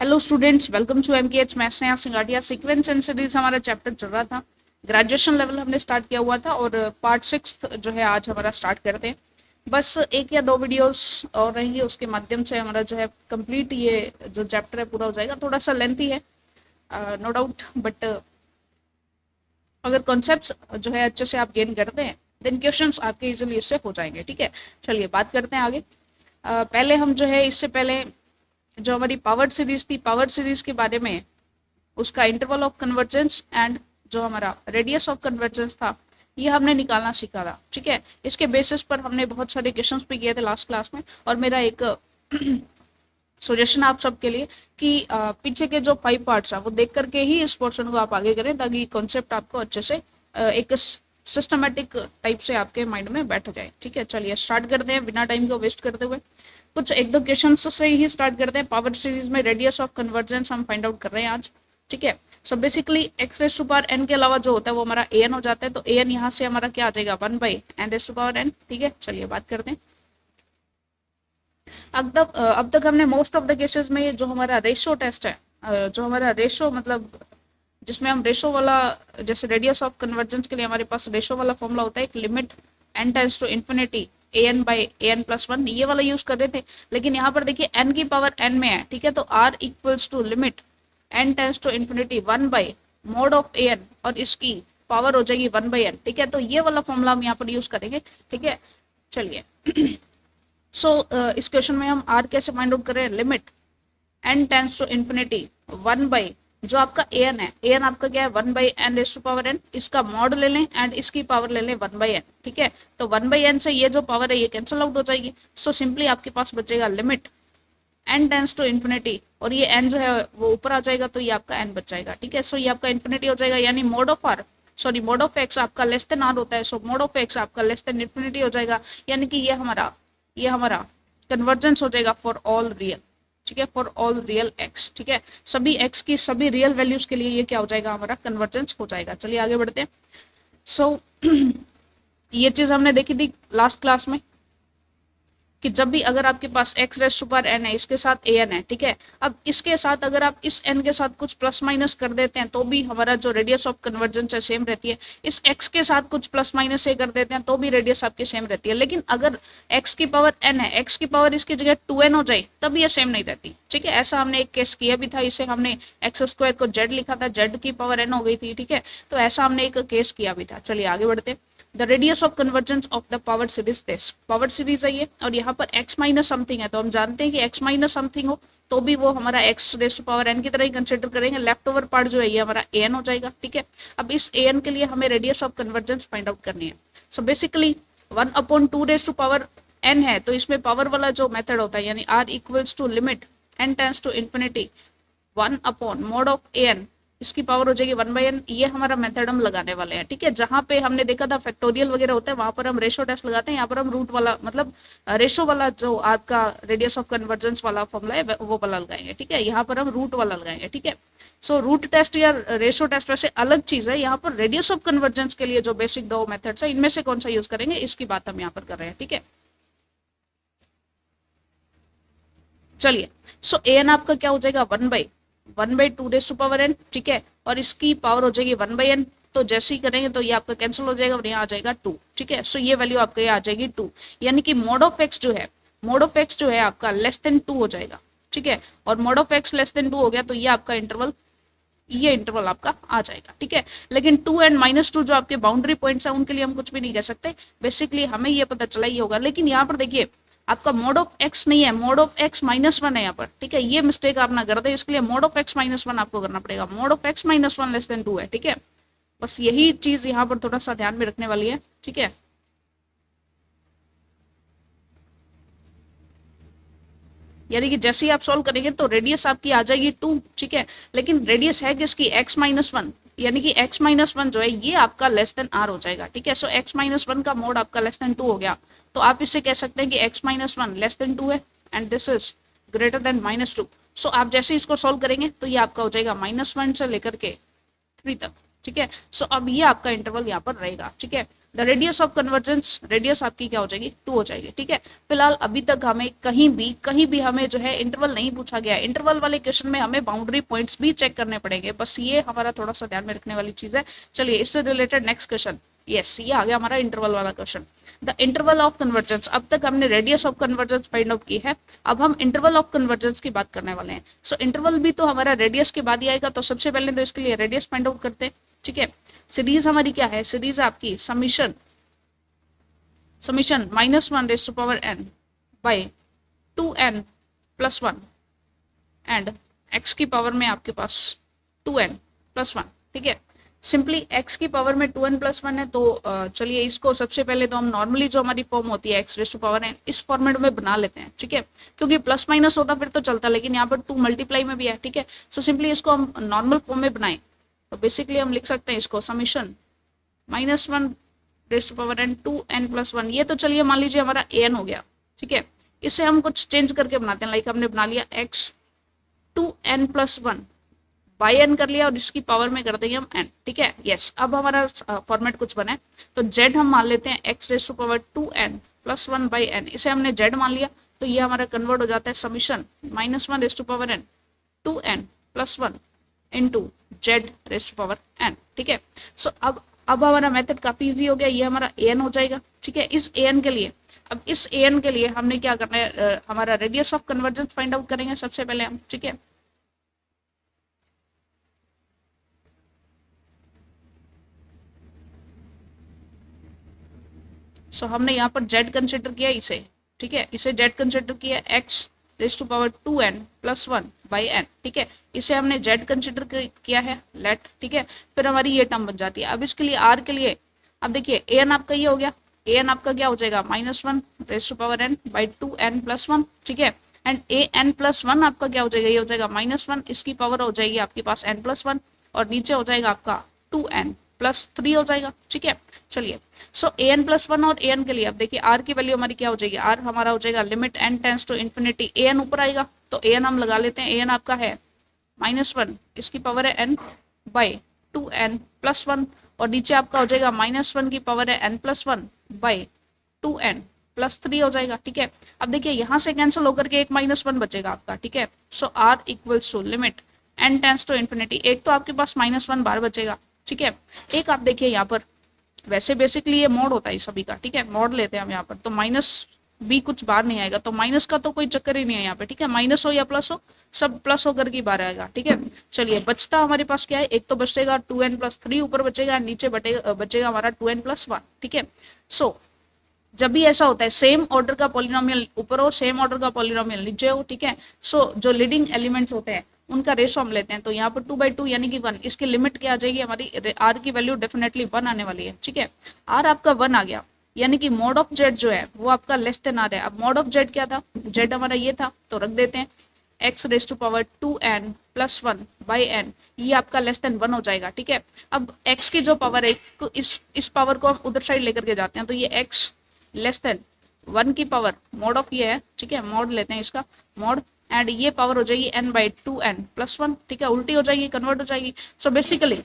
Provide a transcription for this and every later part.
Hello students, welcome to MKH maths नया सिंगाटिया sequence and series. हमारा चैप्टर चल रहा था, ग्रेजुएशन लेवल हमने स्टार्ट किया हुआ था और पार्ट 6 जो है आज हमारा स्टार्ट करते हैं। बस एक या दो वीडियोस और रहेंगी, उसके माध्यम से हमारा जो है कंप्लीट ये जो चैप्टर है पूरा हो जाएगा। थोड़ा सा लेंथी है नो डाउट, बट अगर कॉन्सेप्ट्स जो है अच्छे से आप गेन करते हैं देन क्वेश्चंस आपके इजीली इससे हो जाएंगे। ठीक है, चलिए बात करते हैं आगे। पहले हम जो है इससे पहले जो हमारी पावर सीरीज थी, पावर सीरीज के बारे में उसका इंटरवल ऑफ कन्वर्जेंस एंड जो हमारा रेडियस ऑफ कन्वर्जेंस था ये हमने निकालना सीखा था। ठीक है, इसके बेसिस पर हमने बहुत सारे क्वेश्चंस भी किए थे लास्ट क्लास में। और मेरा एक सजेशन आप सबके लिए कि पीछे के जो 5 पार्ट्स है वो देख करके ही इस पोर्शन को आप आगे करें, ताकि कॉन्सेप्ट आपको अच्छे से एक सिस्टमेटिक टाइप से आपके माइंड में बैठ जाए। ठीक है, चलिए स्टार्ट करते हैं बिना टाइम को वेस्ट करते हुए। कुछ एक दो क्वेश्चन से ही स्टार्ट करते हैं। पावर सीरीज में रेडियस ऑफ कन्वर्जेंस हम फाइंड आउट कर रहे हैं आज। ठीक है, so basically x raise to power n के अलावा जो होता है वो हमारा एन हो जाता है। तो एन यहाँ से हमारा क्या आ जाएगा, 1/n race to power n। ठीक है, चलिए बात करते हैं। अब तक हमने मोस्ट ऑफ द केसेस में जो हमारा रेशो टेस्ट है, जो हमारा रेशो मतलब जिसमें हम रेशो वाला, जैसे रेडियस ऑफ कन्वर्जेंस के लिए हमारे पास रेशो वाला फॉर्मूला होता है, एक limit n tends to infinity an/an+1, ये वाला यूज कर रहे थे। लेकिन यहाँ पर देखिए n की पावर n में है। ठीक है, तो r equals to limit n tends to infinity 1/mod of an और इसकी पावर हो जाएगी 1/n। ठीक है, तो ये वाला फॉर्मूला हम यहाँ पर यूज करेंगे। ठीक है, चलिए इस क्वेश्चन में हम r कैसे फाइंड आउट करें, limit n tends to infinity 1/ जो आपका an है, an आपका क्या है 1/n raise to power n, इसका मॉड ले लें एंड इसकी पावर ले लें 1/n। ठीक है, तो 1/n से ये जो पावर है ये कैंसिल आउट हो जाएगी। सो सिंपली आपके पास बचेगा limit n tends to infinity, और ये n जो है वो ऊपर आ जाएगा तो ये आपका n बच जाएगा। ठीक है, सो ये आपका इन्फिनिटी हो जाएगा, यानी मोड ऑफ x आपका लेस देन r होता है, सो मोड ऑफ x आपका लेस देन इन्फिनिटी हो जाएगा, यानी कि ये हमारा कन्वर्जेंस हो जाएगा फॉर ऑल रियल। ठीक है, फॉर ऑल रियल x। ठीक है, सभी x की सभी रियल वैल्यूज के लिए ये क्या हो जाएगा, हमारा कन्वर्जेंस हो जाएगा। चलिए आगे बढ़ते हैं। सो ये चीज हमने देखी थी लास्ट क्लास में कि जब भी अगर आपके पास x raise to power n है, इसके साथ an है। ठीक है, अब इसके साथ अगर आप इस n के साथ कुछ प्लस माइनस कर देते हैं तो भी हमारा जो रेडियस ऑफ कन्वर्जेंस है सेम रहती है। इस x के साथ कुछ प्लस माइनस से कर देते हैं तो भी रेडियस आपकी सेम रहती है। लेकिन अगर x की पावर n है, x की पावर इसकी जगह 2n हो जाए तब ये सेम नहीं रहती। ठीक है, ऐसा हमने एक केस किया भी था, इसे हमने x² को z लिखा था, z की पावर n हो गई थी। ठीक है, तो ऐसा हमने एक केस किया भी था। चलिए आगे बढ़ते हैं। The radius of convergence of the power series this, power series है ये, और यहाँ पर x माइनस समथिंग है, तो हम जानते हैं कि x माइनस समथिंग हो तो भी वो हमारा x raise to power n की तरह ही कंसिडर करेंगे। लेफ्ट ओवर पार्ट जो है ये हमारा an हो जाएगा। ठीक है, अब इस an के लिए हमें radius of convergence find out करनी है। So basically 1/2 raise to power n है, तो इसमें पावर वाला जो मेथड होता है, यानी r equals to limit n tends to infinity 1/mod of an, इसकी पावर हो जाएगी 1/n। ये हमारा मेथड हम लगाने वाले हैं। ठीक है, जहां पे हमने देखा था फैक्टोरियल वगैरह होता है वहां पर हम रेशो टेस्ट लगाते हैं, यहाँ पर हम रूट वाला मतलब रेशो वाला जो आपका रेडियस ऑफ कन्वर्जेंस वाला फॉर्मूला है वो वाला लगाएंगे। ठीक है, यहाँ पर हम रूट वाला लगाएंगे। ठीक है, सो रूट टेस्ट या रेशो टेस्ट वैसे अलग चीज है, यहाँ पर रेडियस ऑफ कन्वर्जेंस के लिए जो बेसिक दो मेथड्स है इनमें से कौन सा यूज करेंगे इसकी बात हम यहाँ पर कर रहे हैं। ठीक है, चलिए सो an आपका क्या हो जाएगा 1/2 रेज़ टू पावर n। ठीक है, और इसकी पावर हो जाएगी 1/n, तो जैसे ही करेंगे तो ये आपका कैंसिल हो जाएगा और यहाँ आ जाएगा 2। ठीक है, सो ये वैल्यू आपका यहाँ आ जाएगी 2, यानी कि मोड ऑफ x जो है आपका लेस देन 2 हो जाएगा। ठीक है, और mode of x less than 2 हो गया तो ये आपका इंटरवल आपका आ जाएगा। ठीक है, लेकिन 2 एंड -2 जो आपके बाउंड्री पॉइंट्स हैं उनके लिए हम कुछ भी नहीं कह सकते, बेसिकली हमें ये पता चला ही होगा। लेकिन यहाँ पर देखिए आपका मोड ऑफ x नहीं है, मोड ऑफ x-1 है यहाँ पर। ठीक है, ये मिस्टेक आप ना कर दे, इसके लिए मोड ऑफ x-1 आपको करना पड़ेगा। Mode of x-1 less than 2 है। ठीक है, बस यही चीज यहाँ पर थोड़ा सा ध्यान में रखने वाली है। ठीक है, यानी कि जैसे ही आप सॉल्व करेंगे तो रेडियस आपकी आ जाएगी 2। ठीक है, लेकिन रेडियस है किसकी, x-1, यानी कि x-1 जो है ये आपका लेस देन r हो जाएगा। ठीक है, सो x-1 का मोड आपका लेस देन 2 हो गया, तो आप इससे कह सकते हैं कि x-1 लेस देन 2 है and this is greater than -2। सो आप जैसे इसको सॉल्व करेंगे तो ये आपका हो जाएगा -1 से लेकर के 3 तक। ठीक है, सो अब ये आपका इंटरवल यहाँ पर रहेगा। ठीक है, the radius of convergence, radius आपकी क्या हो जाएगी 2 हो जाएगी। ठीक है, फिलहाल अभी तक हमें कहीं भी हमें जो है इंटरवल नहीं पूछा गया। इंटरवल वाले क्वेश्चन में हमें बाउंड्री पॉइंट्स भी चेक करने पड़ेंगे, बस ये हमारा थोड़ा सा ध्यान में रखने वाली चीज है। चलिए इससे रिलेटेड नेक्स्ट क्वेश्चन, यस ये आ गया हमारा इंटरवल वाला question. The interval of convergence, अब तक हमने radius of convergence find out की है, अब हम इंटरवल ऑफ कन्वर्जेंस की बात करने वाले हैं। सो इंटरवल भी तो हमारा रेडियस के बाद ही आएगा, तो सबसे पहले तो इसके लिए रेडियस फाइंड आउट करते हैं। ठीक है, सीरीज हमारी क्या है, सीरीज आपकी summation -1 by 2n+1 and x की पावर में आपके पास 2n+1। ठीक है, सिंपली x की पावर में 2n+1 है, तो चलिए इसको सबसे पहले तो हम नॉर्मली जो हमारी फॉर्म होती है x⁻n इस फॉर्मेट में बना लेते हैं। ठीक है, क्योंकि प्लस माइनस होता फिर तो चलता, लेकिन यहाँ पर 2 मल्टीप्लाई में भी है। ठीक है, सो सिंपली इसको हम नॉर्मल फॉर्म में बनाएं तो बेसिकली हम लिख सकते हैं इसको समीशन -1 2n+1, ये तो चलिए मान लीजिए हमारा an हो गया। ठीक है, इसे हम कुछ चेंज करके बनाते हैं, लाइक हमने बना लिया x 2n+1 बाई n कर लिया और इसकी पावर में कर देंगे हम n। ठीक है, यस अब हमारा फॉर्मेट कुछ बना है, तो z हम मान लेते हैं x⁻2n+1 बाई n, इसे हमने z मान लिया, तो ये हमारा कन्वर्ट हो जाता है समीशन -1 2n+1 इंटू z⁻n। ठीक है, सो अब हमारा मेथड काफी इजी हो गया, ये हमारा an हो जाएगा। ठीक है, इस an के लिए, अब इस an के लिए हमने क्या करना है, हमारा radius of convergence find out करेंगे सबसे पहले हम। ठीक है, सो हमने यहाँ पर z कंसिडर किया इसे। ठीक है, इसे z कंसिडर किया x⁻2n+1 बाई n। ठीक है, इसे हमने z कंसिडर किया है लेट। ठीक है, फिर हमारी ये टर्म बन जाती है। अब इसके लिए r के लिए, अब देखिए an आपका ये हो गया, an आपका क्या हो जाएगा -1n बाई 2n+1। ठीक है, एंड an+1 आपका क्या हो जाएगा, ये हो जाएगा -1, इसकी पावर हो जाएगी आपके पास n+1 और नीचे हो जाएगा आपका 2n+3 हो जाएगा। ठीक है, चलिए सो an+1 और an के लिए अब देखिए r की वैल्यू हमारी क्या हो जाएगी, r हमारा हो जाएगा limit n tends to infinity, an ऊपर आएगा तो an हम लगा लेते हैं, an आपका है -1, इसकी पावर है n बाई 2n+1 और नीचे आपका हो जाएगा -1 की पावर है n+1 बाई 2n+3 हो जाएगा। ठीक है, अब देखिए यहाँ से कैंसिल होकर के एक -1 बचेगा आपका। ठीक है, so r equals to limit n tends to infinity, एक तो आपके पास -1 बाहर बचेगा। ठीक है, एक आप देखिए यहाँ पर, वैसे बेसिकली ये मॉड होता है सभी का। ठीक है, मॉड लेते हैं हम यहाँ पर, तो माइनस भी कुछ बाहर नहीं आएगा, तो माइनस का तो कोई चक्कर ही नहीं है यहाँ पे। ठीक है, माइनस हो या प्लस हो, सब प्लस होकर के बाहर आएगा। ठीक है, चलिए बचता हमारे पास क्या है, एक तो बचेगा 2n+3 ऊपर बचेगा, नीचे बचेगा हमारा 2n+1। ठीक है, सो जब भी ऐसा होता है सेम ऑर्डर का पॉलिनोमियल ऊपर हो, सेम ऑर्डर का पॉलिनोमियल नीचे हो। ठीक है, सो जो लीडिंग एलिमेंट्स होते हैं उनका रेशो हम लेते हैं, तो यहाँ पर 2/2 यानी कि 1, इसकी लिमिट क्या आ जाएगी हमारी, r की वैल्यू डेफिनेटली 1 आने वाली है। ठीक है, r आपका 1 आ गया, यानी कि मॉड ऑफ z जो है वो आपका लेस देन r है। अब मॉड ऑफ z क्या था, z हमारा ये था, तो रख देते हैं x⁻2n+1 बाई n, ये आपका लेस देन 1 हो जाएगा। ठीक है, अब x की जो पावर है तो इस पावर को हम उधर साइड लेकर के जाते हैं, तो ये x लेस देन 1 की पावर मॉड ऑफ ये है। ठीक है, मॉड लेते हैं इसका मॉड, एंड ये पावर हो जाएगी n/2n+1। ठीक है, उल्टी हो जाएगी, कन्वर्ट हो जाएगी। सो बेसिकली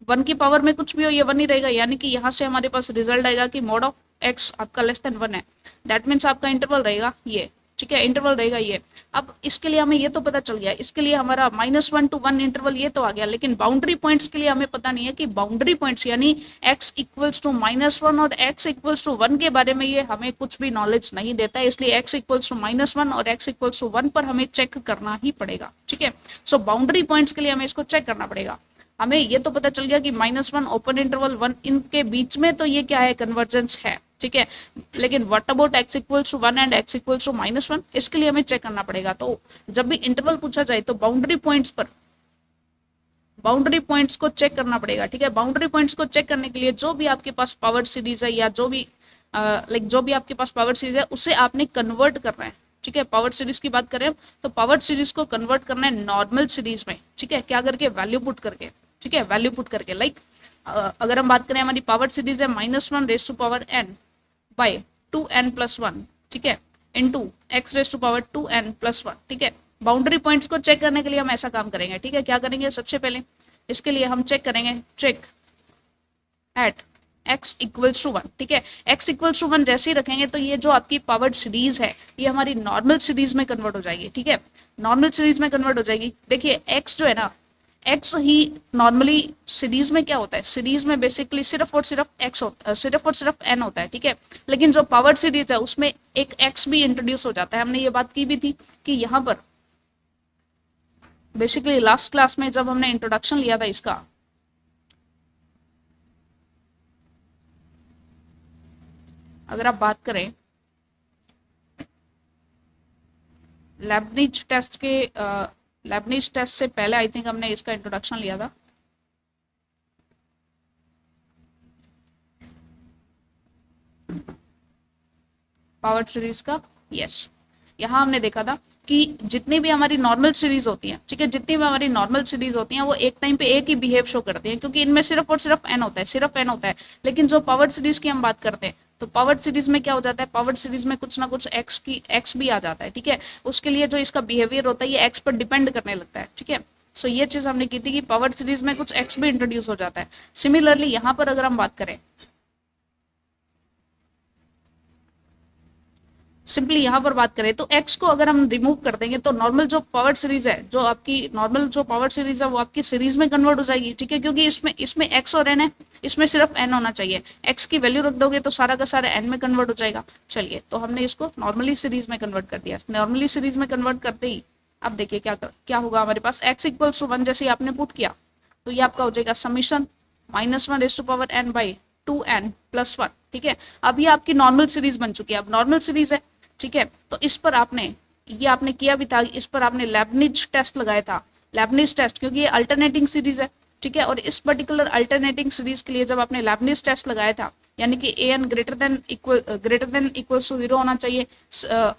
1 की पावर में कुछ भी हो ये 1 ही रहेगा, यानी कि यहाँ से हमारे पास रिजल्ट आएगा कि मॉड ऑफ x आपका लेस देन 1 है। दैट मीन्स आपका इंटरवल रहेगा ये। ठीक है, इंटरवल रहेगा ये। अब इसके लिए हमें ये तो पता चल गया, इसके लिए हमारा -1 to 1 इंटरवल ये तो आ गया, लेकिन बाउंड्री पॉइंट्स के लिए हमें पता नहीं है कि बाउंड्री पॉइंट्स यानी x इक्वल्स टू -1 और x इक्वल्स टू 1 के बारे में ये हमें कुछ भी नॉलेज नहीं देता है, इसलिए x इक्वल्स टू -1 और x इक्वल्स टू 1 पर हमें चेक करना ही पड़ेगा। ठीक है, सो बाउंड्री पॉइंट्स के लिए हमें इसको चेक करना पड़ेगा। हमें ये तो पता चल गया कि -1 ओपन इंटरवल 1 इनके बीच में तो ये क्या है, कन्वर्जेंस है। ठीक है, लेकिन what about x equals to 1 and x equals to -1, इसके लिए हमें चेक करना पड़ेगा। तो जब भी इंटरवल पूछा जाए तो बाउंड्री पॉइंट्स को चेक करना पड़ेगा। ठीक है, बाउंड्री पॉइंट्स को चेक करने के लिए जो भी आपके पास पावर सीरीज है या जो भी जो भी आपके पास पावर सीरीज है उसे आपने कन्वर्ट करना है। ठीक है, पावर सीरीज की बात करें तो पावर सीरीज को कन्वर्ट करना है नॉर्मल सीरीज में। ठीक है, क्या करके, वैल्यू पुट करके। ठीक है, वैल्यू पुट करके, लाइक अगर हम बात करें हमारी पावर सीरीज है -1n बाई 2n+1। ठीक है, इंटू x⁻2n+1। ठीक है, बाउंड्री पॉइंट्स को चेक करने के लिए हम ऐसा काम करेंगे। ठीक है, क्या करेंगे, सबसे पहले इसके लिए हम चेक करेंगे, check at x equals to 1, ठीक है। x इक्वल्स टू 1 जैसे ही रखेंगे तो ये जो आपकी पावर्ड सीरीज है ये हमारी नॉर्मल सीरीज में कन्वर्ट हो जाएगी, ठीक है। नॉर्मल सीरीज में कन्वर्ट हो जाएगी। देखिए x जो है ना, x ही नॉर्मली सीरीज में क्या होता है, सीरीज में बेसिकली सिर्फ और सिर्फ x होता है, सिर्फ और सिर्फ n होता है, ठीक है। लेकिन जो पावर्ड सीरीज है उसमें एक x भी इंट्रोड्यूस हो जाता है। हमने ये बात की भी थी कि यहाँ पर बेसिकली लास्ट क्लास में जब हमने इंट्रोडक्शन लिया था इसका, अगर आप बात करें लेबनिज टेस्ट के, लेबनिज टेस्ट से पहले आई थिंक हमने इसका इंट्रोडक्शन लिया था। पावर सीरीज का, यस। यहाँ हमने देखा था कि जितनी भी हमारी नॉर्मल सीरीज होती हैं, ठीक है, जितनी भी हमारी नॉर्मल सीरीज होती हैं वो एक टाइम पे एक ही बिहेव शो करती हैं, क्योंकि इनमें सिर्फ और सिर्फ n होता है, सिर्फ n होता है। लेकिन जो पावर सीरीज की हम बात करते हैं तो पावर सीरीज में क्या हो जाता है, पावर सीरीज में कुछ ना कुछ x भी आ जाता है, ठीक है। उसके लिए जो इसका बिहेवियर होता है ये x पर डिपेंड करने लगता है, ठीक है। सो ये चीज हमने की थी कि पावर सीरीज में कुछ x भी इंट्रोड्यूस हो जाता है। सिमिलरली यहाँ पर अगर हम बात करें, सिंपली यहाँ पर बात करें तो x को अगर हम रिमूव कर देंगे तो नॉर्मल जो पावर सीरीज है, जो आपकी नॉर्मल जो पावर सीरीज है वो आपकी सीरीज में कन्वर्ट हो जाएगी, ठीक है। क्योंकि इसमें x और n है, इसमें सिर्फ n होना चाहिए। x की वैल्यू रख दोगे तो सारा का सारा n में कन्वर्ट हो जाएगा। चलिए, तो हमने इसको नॉर्मली सीरीज में कन्वर्ट कर दिया। नॉर्मली सीरीज में कन्वर्ट करते ही अब देखिए क्या होगा हमारे पास, x इक्वल्स टू 1 जैसे ही आपने पुट किया तो ये आपका हो जाएगा summation -1 raise to power n by 2n + 1, ठीक है। अब ये आपकी नॉर्मल सीरीज बन चुकी है। अब नॉर्मल सीरीज है, ठीक है। तो इस पर आपने किया भी था, इस पर आपने लेबनिज टेस्ट लगाया था, लेबनिज टेस्ट, क्योंकि ये अल्टरनेटिंग सीरीज है, ठीक है। और इस पर्टिकुलर अल्टरनेटिंग सीरीज के लिए जब आपने लेबनिज टेस्ट लगाया था, यानी कि an greater than equals to 0 होना चाहिए,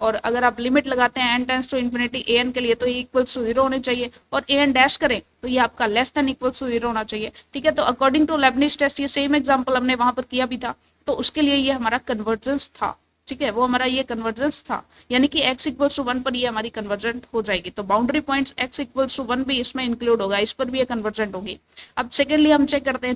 और अगर आप लिमिट लगाते हैं n tends to infinity an के लिए तो ये इक्वल्स टू 0 होने चाहिए, और an डैश करें तो ये आपका लेस देन इक्वल्स टू 0 होना चाहिए, ठीक है। तो अकॉर्डिंग टू लेबनिज टेस्ट ये सेम एग्जांपल हमने वहां पर किया भी था, तो उसके लिए ये हमारा कन्वर्जेंस था, ठीक है। वो हमारा ये कन्वर्जेंस था, यानी कि x इक्वल्स टू 1 पर ये हमारी कन्वर्जेंट हो जाएगी। तो boundary points x equals to 1 भी इसमें इंक्लूड होगा, इस पर भी ये कन्वर्जेंट होगी। अब सेकेंडली हम चेक करते हैं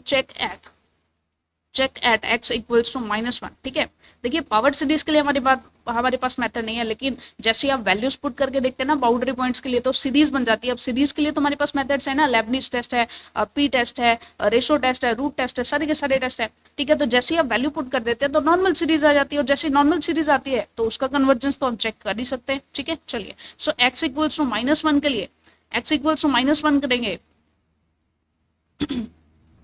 check at x equals to -1, ठीक है। देखिए पावर सीरीज के लिए हमारे पास मेथड नहीं है, लेकिन जैसे आप वैल्यूज पुट करके देखते हैं ना बाउंड्री पॉइंट्स के लिए तो सीरीज बन जाती है। अब सीरीज के लिए तो हमारे पास मेथड्स है ना, लेबनिज टेस्ट है, पी टेस्ट है, रेशो टेस्ट है, रूट टेस्ट है, सारे के सारे टेस्ट है, ठीक है। तो जैसे ही आप वैल्यू पुट कर देते हैं तो नॉर्मल सीरीज आ जाती है, और जैसे नॉर्मल सीरीज आती है तो उसका कन्वर्जेंस तो हम चेक कर ही सकते हैं, ठीक है। चलिए, सो x इक्वल्स टू -1 के लिए x इक्वल्स टू -1 करेंगे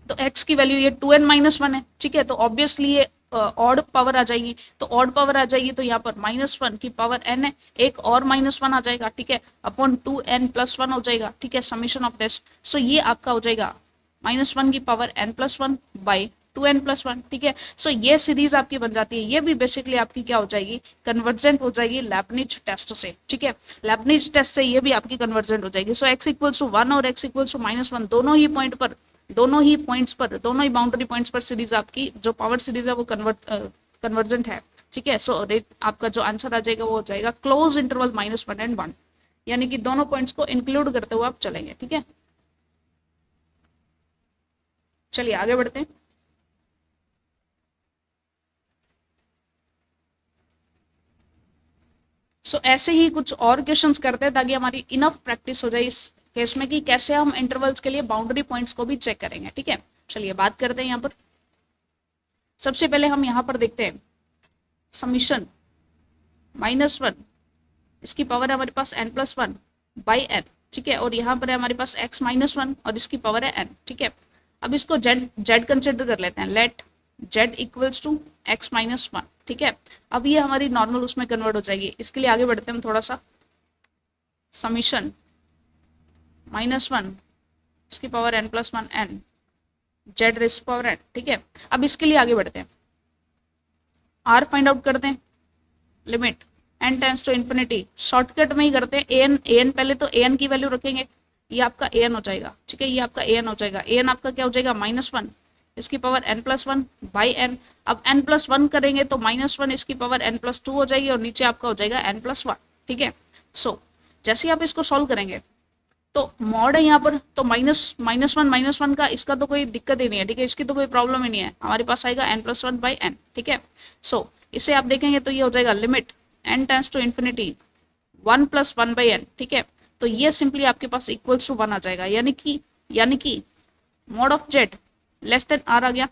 तो x की वैल्यू ये 2n-1 है, ठीक है। तो ऑब्वियसली ये ऑड पावर आ जाएगी, तो ऑड पावर आ जाएगी तो यहाँ पर -1 की पावर n है, एक और -1 आ जाएगा, ठीक है, अपॉन 2n + 1 हो जाएगा, ठीक है, समीशन ऑफ दिस। सो ये आपका हो जाएगा -1 की पावर n + 1 बाई 2n + 1, ठीक है। सो ये सीरीज आपकी बन जाती है। ये भी बेसिकली आपकी क्या हो जाएगी, कन्वर्जेंट हो जाएगी लेबनिज टेस्ट से, ठीक है। लेबनिज टेस्ट से ये भी आपकी कन्वर्जेंट हो जाएगी। सो x इक्वल्स टू 1 और x इक्वल्स टू -1 दोनों ही पॉइंट्स पर दोनों ही बाउंड्री पॉइंट्स पर सीरीज आपकी जो पावर सीरीज है वो कन्वर्जेंट है, ठीक है। सो रेट आपका जो आंसर आ जाएगा वो हो जाएगा क्लोज इंटरवल -1 and 1, यानी कि दोनों पॉइंट्स को इंक्लूड करते हुए आप चलेंगे, ठीक है। चलिए आगे बढ़ते हैं। सो ऐसे ही कुछ और क्वेश्चंस करते हैं ताकि हमारी इनफ प्रैक्टिस हो जाए इस केस में कि कैसे हम इंटरवल्स के लिए बाउंड्री पॉइंट्स को भी चेक करेंगे, ठीक है। चलिए बात करते हैं यहाँ पर। सबसे पहले हम यहाँ पर देखते हैं समीशन -1, इसकी पावर है हमारे पास n + 1 बाई n, ठीक है। और यहाँ पर है हमारे पास x -1 और इसकी पावर है n, ठीक है। अब इसको z कंसिडर कर लेते हैं, let z equals to x -1, ठीक है। अब ये हमारी नॉर्मल उसमें कन्वर्ट हो जाएगी। इसके लिए आगे बढ़ते हैं हम थोड़ा सा, समीशन -1 इसकी power n + 1 n z raise to power n, ठीक है। अब इसके लिए आगे बढ़ते हैं, r फाइंड आउट करते हैं, limit n tends to infinity, shortcut में ही करते हैं। an पहले तो an की वैल्यू रखेंगे, ये आपका an हो जाएगा, ठीक है, ये आपका an हो जाएगा। an आपका क्या हो जाएगा, -1 इसकी पावर n + 1 बाई n। अब n + 1 करेंगे तो -1 इसकी पावर n + 2 हो जाएगी और नीचे आपका हो जाएगा n + 1, ठीक है। सो जैसे ही आप इसको सॉल्व करेंगे तो मॉड है यहाँ पर, तो माइनस वन का इसका तो कोई दिक्कत ही नहीं है, ठीक है, इसकी तो कोई प्रॉब्लम ही नहीं है, हमारे पास आएगा n+1/n, ठीक है। सो इसे आप देखेंगे तो ये हो जाएगा limit n tends to infinity 1+1/n, ठीक है। तो ये सिंपली आपके पास इक्वल्स टू 1 आ जाएगा, यानी कि mod of zed less than R आ गया,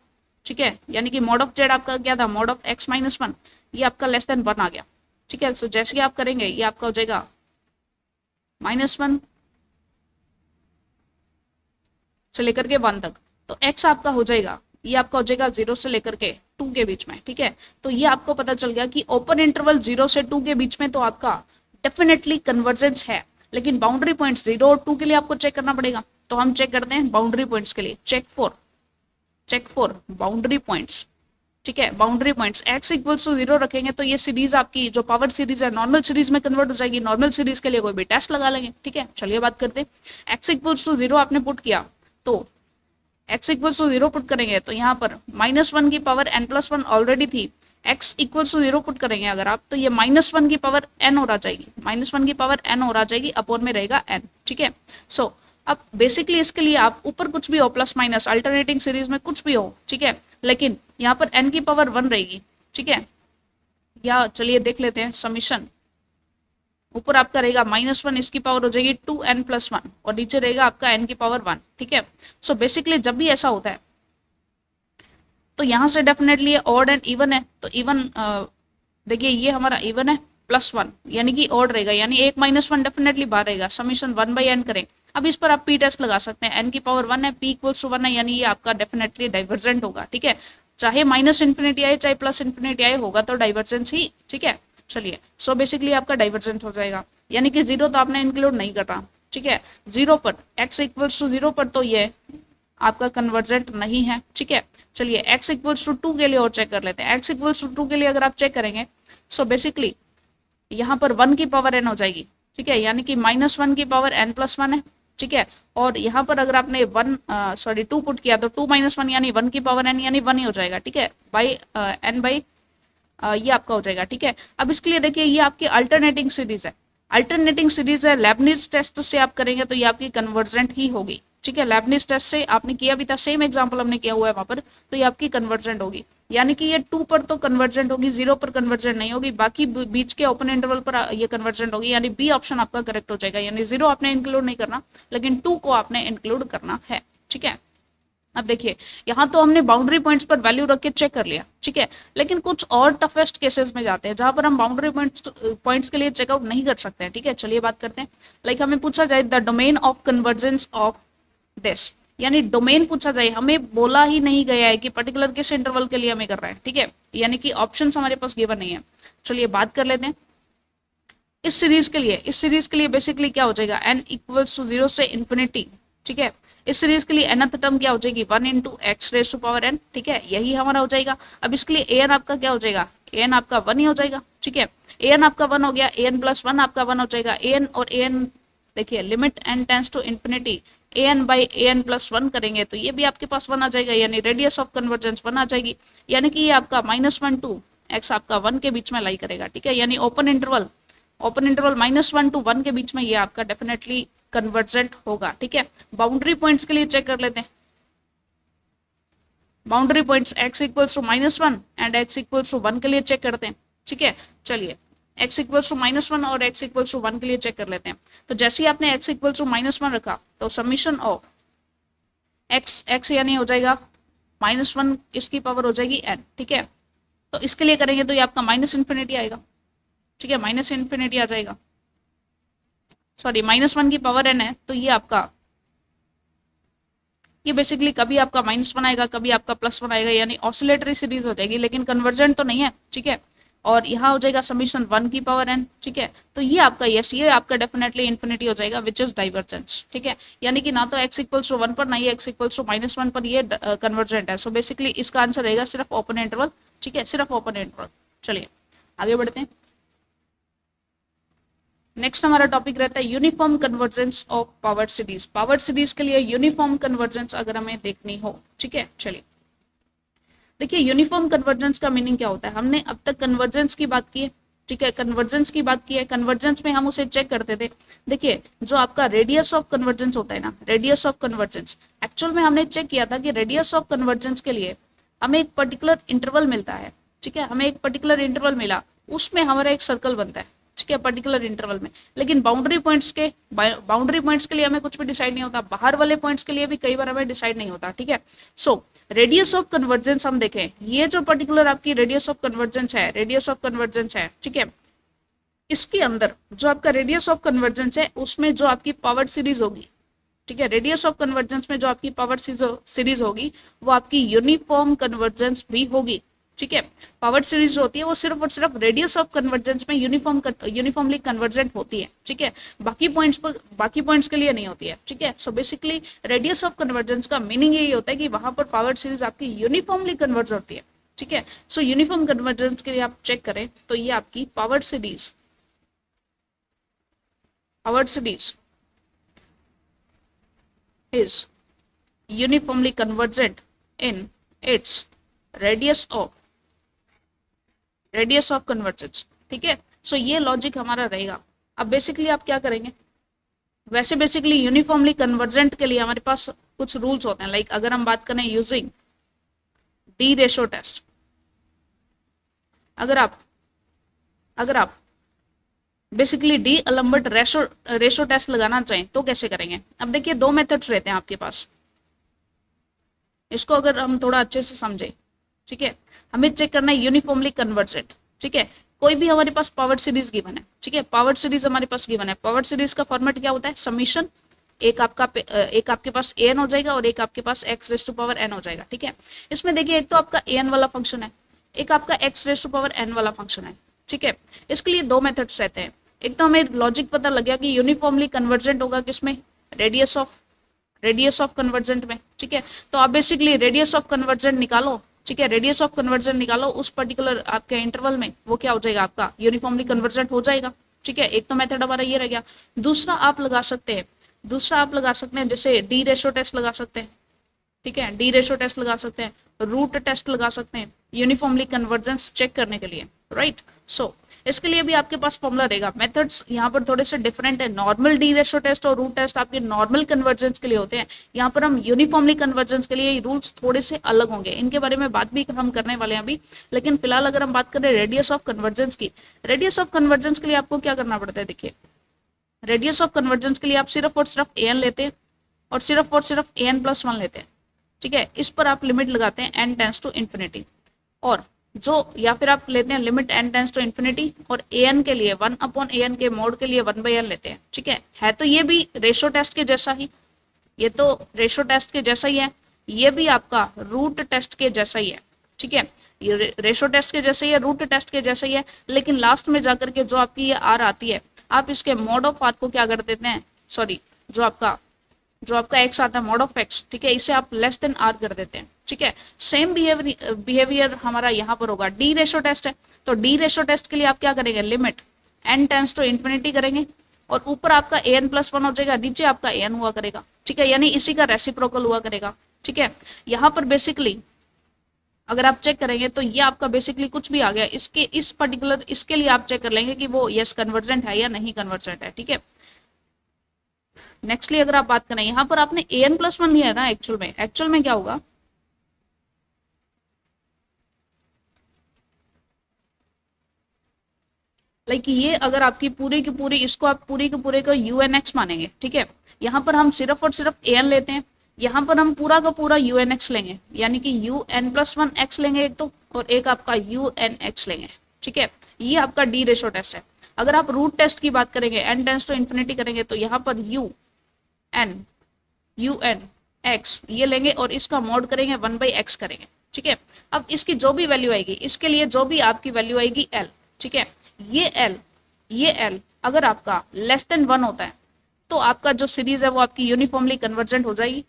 ठीक है, यानी कि मॉड ऑफ जेड आपका क्या था, मॉड ऑफ x-1, ये आपका लेस देन 1 आ गया, ठीक है। सो जैसे आप करेंगे ये आपका हो जाएगा -1 से लेकर के 1 तक, तो x आपका हो जाएगा, ये आपका हो जाएगा 0 से लेकर के 2 के बीच में, ठीक है। तो ये आपको पता चल गया कि ओपन इंटरवल 0 से 2 के बीच में तो आपका डेफिनेटली कन्वर्जेंस है, लेकिन बाउंड्री पॉइंट्स 0 और 2 के लिए आपको चेक करना पड़ेगा। तो हम चेक करते हैं बाउंड्री पॉइंट्स के लिए, चेक फॉर बाउंड्री पॉइंट्स, ठीक है। बाउंड्री पॉइंट्स x=0 रखेंगे तो ये सीरीज आपकी जो पावर सीरीज है नॉर्मल सीरीज में कन्वर्ट हो जाएगी। नॉर्मल सीरीज के लिए कोई भी टेस्ट लगा लेंगे, ठीक है। चलिए बात करते हैं, x=0 आपने पुट किया तो x=0 पुट करेंगे तो यहाँ पर -1 की पावर n+1 ऑलरेडी थी, x=0 पुट करेंगे अगर आप तो ये -1 की पावर n और आ जाएगी, -1 की पावर n और आ जाएगी, अपॉन में रहेगा n, ठीक है। सो अब बेसिकली इसके लिए आप ऊपर कुछ भी हो प्लस माइनस अल्टरनेटिंग सीरीज में कुछ भी हो, ठीक है, लेकिन यहाँ पर n की पावर 1 रहेगी, ठीक है। या चलिए देख लेते हैं समीशन, ऊपर आपका रहेगा -1, इसकी पावर हो जाएगी 2n+1 और नीचे रहेगा आपका n की पावर 1, ठीक है। सो बेसिकली जब भी ऐसा होता है तो यहाँ से डेफिनेटली ये ऑड एंड इवन है, तो इवन देखिए ये हमारा इवन है +1 यानी कि ऑड रहेगा, यानी 1 - 1 डेफिनेटली बाहर रहेगा, समीशन 1/n करें। अब इस पर आप p टेस्ट लगा सकते हैं, n की पावर 1 है, p=1 है, यानी ये आपका डेफिनेटली डाइवर्जेंट होगा, ठीक है। चाहे -∞ आए चाहे +∞ आए होगा तो डाइवर्जेंस ही, ठीक है। चलिए सो बेसिकली आपका डाइवर्जेंट हो जाएगा, यानी कि 0 तो आपने इंक्लूड नहीं करना, ठीक है। 0 पर x=0 पर तो ये आपका कन्वर्जेंट नहीं है, ठीक है। चलिए x=2 के लिए और चेक कर लेते हैं, x=2 के लिए अगर आप चेक करेंगे सो बेसिकली यहाँ पर 1 की पावर n हो जाएगी, ठीक है, यानी कि -1 की पावर n+1 है, ठीक है। और यहाँ पर अगर आपने 2 पुट किया तो 2 - 1 यानी 1 की पावर n यानी 1 ही हो जाएगा, ठीक है, बाई n ये आपका हो जाएगा, ठीक है। अब इसके लिए देखिए ये आपकी अल्टरनेटिंग सीरीज है, लेबनिज टेस्ट से आप करेंगे तो ये आपकी कन्वर्जेंट ही होगी, ठीक है। लेबनिज टेस्ट से आपने किया भी था, सेम एग्जांपल हमने किया हुआ है वहां पर, तो ये आपकी कन्वर्जेंट होगी, यानी कि ये 2 पर तो कन्वर्जेंट होगी, 0 पर कन्वर्जेंट नहीं होगी, बाकी बीच के ओपन इंटरवल पर ये कन्वर्जेंट होगी, यानी बी ऑप्शन आपका करेक्ट हो जाएगा, यानी 0 आपने इंक्लूड नहीं करना लेकिन 2 को आपने इंक्लूड करना है, ठीक है। अब देखिए यहाँ तो हमने बाउंड्री पॉइंट्स पर वैल्यू रख के चेक कर लिया, ठीक है, लेकिन कुछ और टफेस्ट केसेस में जाते हैं जहां पर हम बाउंड्री पॉइंट्स के लिए चेकआउट नहीं कर सकते हैं, ठीक है। चलिए बात करते हैं, लाइक हमें पूछा जाए the domain of convergence of this, यानी डोमेन पूछा जाए, हमें बोला ही नहीं गया है कि पर्टिकुलर किस इंटरवल के लिए हमें कर रहा है, ठीक है, यानी कि ऑप्शंस हमारे पास गिवन नहीं है। चलिए बात कर लेते हैं इस सीरीज के लिए बेसिकली क्या हो जाएगा, n=0 से इन्फिनिटी, ठीक है। इस सीरीज के लिए nth टर्म क्या हो जाएगी 1 × x⁴n, ठीक है, यही हमारा हो जाएगा। अब इसके लिए an आपका क्या हो जाएगा, an आपका 1 ही हो जाएगा, ठीक है, an आपका 1 हो गया, an+1 आपका 1 हो जाएगा, an और an देखिए limit n tends to infinity an/an+1 करेंगे तो ये भी आपके पास 1 आ जाएगा, यानी रेडियस ऑफ कन्वर्जेंस 1 आ जाएगी, यानी कि ये आपका -1 to x आपका 1 के बीच में लाई करेगा, ठीक है, यानी ओपन इंटरवल -1 to 1 के बीच में ये आपका डेफिनेटली कन्वर्जेंट होगा, ठीक है। बाउंड्री पॉइंट्स के लिए चेक कर लेते हैं, boundary points x=-1 and x=1 के लिए चेक करते हैं, ठीक है। चलिए x=-1 और x=1 के लिए चेक कर लेते हैं, तो जैसे ही आपने x=-1 रखा तो समीशन ऑफ x यानी हो जाएगा -1, इसकी पावर हो जाएगी n, ठीक है। तो इसके लिए करेंगे तो ये आपका -∞ आएगा, ठीक है, -∞ आ जाएगा, सॉरी -1 की पावर n है, तो ये आपका ये बेसिकली कभी आपका -1 आएगा कभी आपका +1 आएगा, यानी ऑसिलेटरी सीरीज हो जाएगी, लेकिन कन्वर्जेंट तो नहीं है, ठीक है। और यहाँ हो जाएगा समीशन 1 की पावर n, ठीक है। तो ये आपका ये आपका डेफिनेटली इन्फिनिटी हो जाएगा विच इज डाइवर्जेंस, ठीक है, यानी कि ना तो x=1 पर ना ही x=-1 पर ये कन्वर्जेंट है। सो बेसिकली इसका आंसर रहेगा सिर्फ ओपन इंटरवल, ठीक है, सिर्फ ओपन इंटरवल। चलिए आगे बढ़ते हैं, नेक्स्ट हमारा टॉपिक रहता है uniform convergence of power series. Power series के लिए यूनिफॉर्म कन्वर्जेंस अगर हमें देखनी हो, ठीक है। चलिए देखिए यूनिफॉर्म कन्वर्जेंस का मीनिंग क्या होता है, हमने अब तक कन्वर्जेंस की बात की है, ठीक है, कन्वर्जेंस की बात की है, कन्वर्जेंस में हम उसे चेक करते थे। देखिए जो आपका रेडियस ऑफ कन्वर्जेंस होता है ना, रेडियस ऑफ कन्वर्जेंस, एक्चुअल में हमने चेक किया था कि रेडियस ऑफ कन्वर्जेंस के लिए हमें एक पर्टिकुलर इंटरवल मिलता है। ठीक है, हमें एक पर्टिकुलर इंटरवल मिला, उसमें हमारा एक सर्कल बनता है। ठीक है, पर्टिकुलर इंटरवल में। लेकिन बाउंड्री पॉइंट्स के लिए हमें कुछ भी डिसाइड नहीं होता, बाहर वाले पॉइंट्स के लिए भी कई बार हमें डिसाइड नहीं होता। ठीक है, सो रेडियस ऑफ कन्वर्जेंस हम देखें, ये जो पर्टिकुलर आपकी रेडियस ऑफ कन्वर्जेंस है, रेडियस ऑफ कन्वर्जेंस है, ठीक है, इसके अंदर जो आपका रेडियस ऑफ कन्वर्जेंस है उसमें जो आपकी पावर सीरीज होगी, ठीक है, रेडियस ऑफ कन्वर्जेंस में जो आपकी पावर सीरीज होगी वो आपकी यूनिफॉर्म कन्वर्जेंस भी होगी। ठीक है, पावर सीरीज जो होती है वो सिर्फ और सिर्फ रेडियस ऑफ कन्वर्जेंस में यूनिफॉर्मली कन्वर्जेंट होती है। ठीक है, बाकी पॉइंट्स के लिए नहीं होती है। ठीक है, so basically radius of convergence का मीनिंग यही होता है कि वहां पर पावर सीरीज आपकी यूनिफॉर्मली कन्वर्ज होती है। ठीक है, सो यूनिफॉर्म कन्वर्जेंस के लिए आप चेक करें तो ये आपकी power series is uniformly convergent in its radius of convergence। ठीक है, सो ये लॉजिक हमारा रहेगा। अब बेसिकली आप क्या करेंगे, वैसे बेसिकली यूनिफॉर्मली कन्वर्जेंट के लिए हमारे पास कुछ रूल्स होते हैं। लाइक अगर हम बात करें यूजिंग डी रेशो टेस्ट, अगर आप बेसिकली डी अलम्बर्ट रेशो टेस्ट लगाना चाहें तो कैसे करेंगे। अब देखिए दो मेथड्स रहते हैं आपके पास, इसको अगर हम थोड़ा अच्छे से समझें। ठीक है, हमें चेक करना है यूनिफॉर्मली कन्वर्जेंट। ठीक है, कोई भी हमारे पास पावर सीरीज गिवन है। ठीक है, पावर सीरीज हमारे पास गिवन है, पावर सीरीज का फॉर्मेट क्या होता है, समीशन, एक आपके पास an हो जाएगा और एक आपके पास x raise to power n हो जाएगा। ठीक है, इसमें देखिए एक तो आपका an वाला फंक्शन है, एक आपका x raise to power n वाला फंक्शन है। ठीक है, इसके लिए दो मेथड्स रहते हैं। एक तो हमें लॉजिक पता लग गया कि यूनिफॉर्मली कन्वर्जेंट होगा किसमें, रेडियस ऑफ कन्वर्जेंट में। ठीक है, तो आप बेसिकली रेडियस ऑफ कन्वर्जेंट निकालो। ठीक है, रेडियस ऑफ कन्वर्जेंट निकालो उस पर्टिकुलर आपके इंटरवल में, वो क्या हो जाएगा, आपका यूनिफॉर्मली कन्वर्जेंट हो जाएगा। ठीक है, एक तो मेथड हमारा ये रह गया। दूसरा आप लगा सकते हैं जैसे डी रेशो टेस्ट लगा सकते हैं। ठीक है, डी रेशो टेस्ट लगा सकते हैं, रूट टेस्ट लगा सकते हैं यूनिफॉर्मली कन्वर्जेंस चेक करने के लिए। राइट, सो इसके लिए भी आपके पास फॉर्मूला रहेगा। मेथड्स यहाँ पर थोड़े से डिफरेंट है। नॉर्मल डी रेशो टेस्ट और रूट टेस्ट आपके नॉर्मल कन्वर्जेंस के लिए होते हैं, यहाँ पर हम यूनिफॉर्मली कन्वर्जेंस के लिए रूल्स थोड़े से अलग होंगे। इनके बारे में बात भी हम करने वाले हैं अभी, लेकिन फिलहाल अगर हम बात करें रेडियस ऑफ कन्वर्जेंस की, रेडियस ऑफ कन्वर्जेंस के लिए आपको क्या करना पड़ता है। देखिए रेडियस ऑफ कन्वर्जेंस के लिए आप सिर्फ और सिर्फ an लेते हैं और सिर्फ an+1 लेते हैं। ठीक है, इस पर आप लिमिट लगाते हैं n टेंस टू इन्फिनिटी, और जो या फिर आप लेते हैं limit n tends to infinity और an के लिए 1/an के मोड के लिए 1/n लेते हैं। ठीक है तो ये भी रेशो टेस्ट के जैसा ही, ये तो रेशो टेस्ट के जैसा ही है, ये भी आपका रूट टेस्ट के जैसा ही है। ठीक है, ये रेशो टेस्ट के जैसे ही है, रूट टेस्ट के जैसा ही है, लेकिन लास्ट में जाकर के जो आपकी ये आर आती है, आप इसके मोड ऑफ आर को क्या कर देते हैं, सॉरी जो आपका x आता है मोड ऑफ x, ठीक है, इसे आप लेस देन r कर देते हैं। ठीक है, सेम बिहेवियर हमारा यहाँ पर होगा। डी रेशो टेस्ट है तो डी रेशो टेस्ट के लिए आप क्या करेंगे, limit n tends to infinity करेंगे और ऊपर आपका an+1 हो जाएगा, नीचे आपका an हुआ करेगा। ठीक है, यानी इसी का रेसिप्रोकल हुआ करेगा। ठीक है, यहाँ पर बेसिकली अगर आप चेक करेंगे तो ये आपका बेसिकली कुछ भी आ गया, इसके लिए आप चेक कर लेंगे कि वो यस कन्वर्जेंट है या नहीं कन्वर्जेंट है। ठीक है, नेक्स्टली अगर आप बात करें, यहाँ पर आपने an+1 लिया है ना, एक्चुअल में क्या होगा, लाइक ये अगर आपकी पूरी की पूरी, इसको आप पूरी के पूरे को unx मानेंगे। ठीक है, यहाँ पर हम सिर्फ और सिर्फ an लेते हैं, यहाँ पर हम पूरा का पूरा unx लेंगे, यानी कि un+1x लेंगे एक तो, और एक आपका unx लेंगे। ठीक है, ये आपका डी रेशो टेस्ट है। अगर आप रूट टेस्ट की बात करेंगे, n टेंस टू इन्फिनिटी करेंगे, तो यहाँ पर unx ये लेंगे और इसका मोड करेंगे 1/x करेंगे। ठीक है, अब इसकी जो भी वैल्यू आएगी, इसके लिए जो भी आपकी वैल्यू आएगी l, ठीक है, ये l अगर आपका लेस देन 1 होता है तो आपका जो सीरीज है वो आपकी यूनिफॉर्मली कन्वर्जेंट हो जाएगी।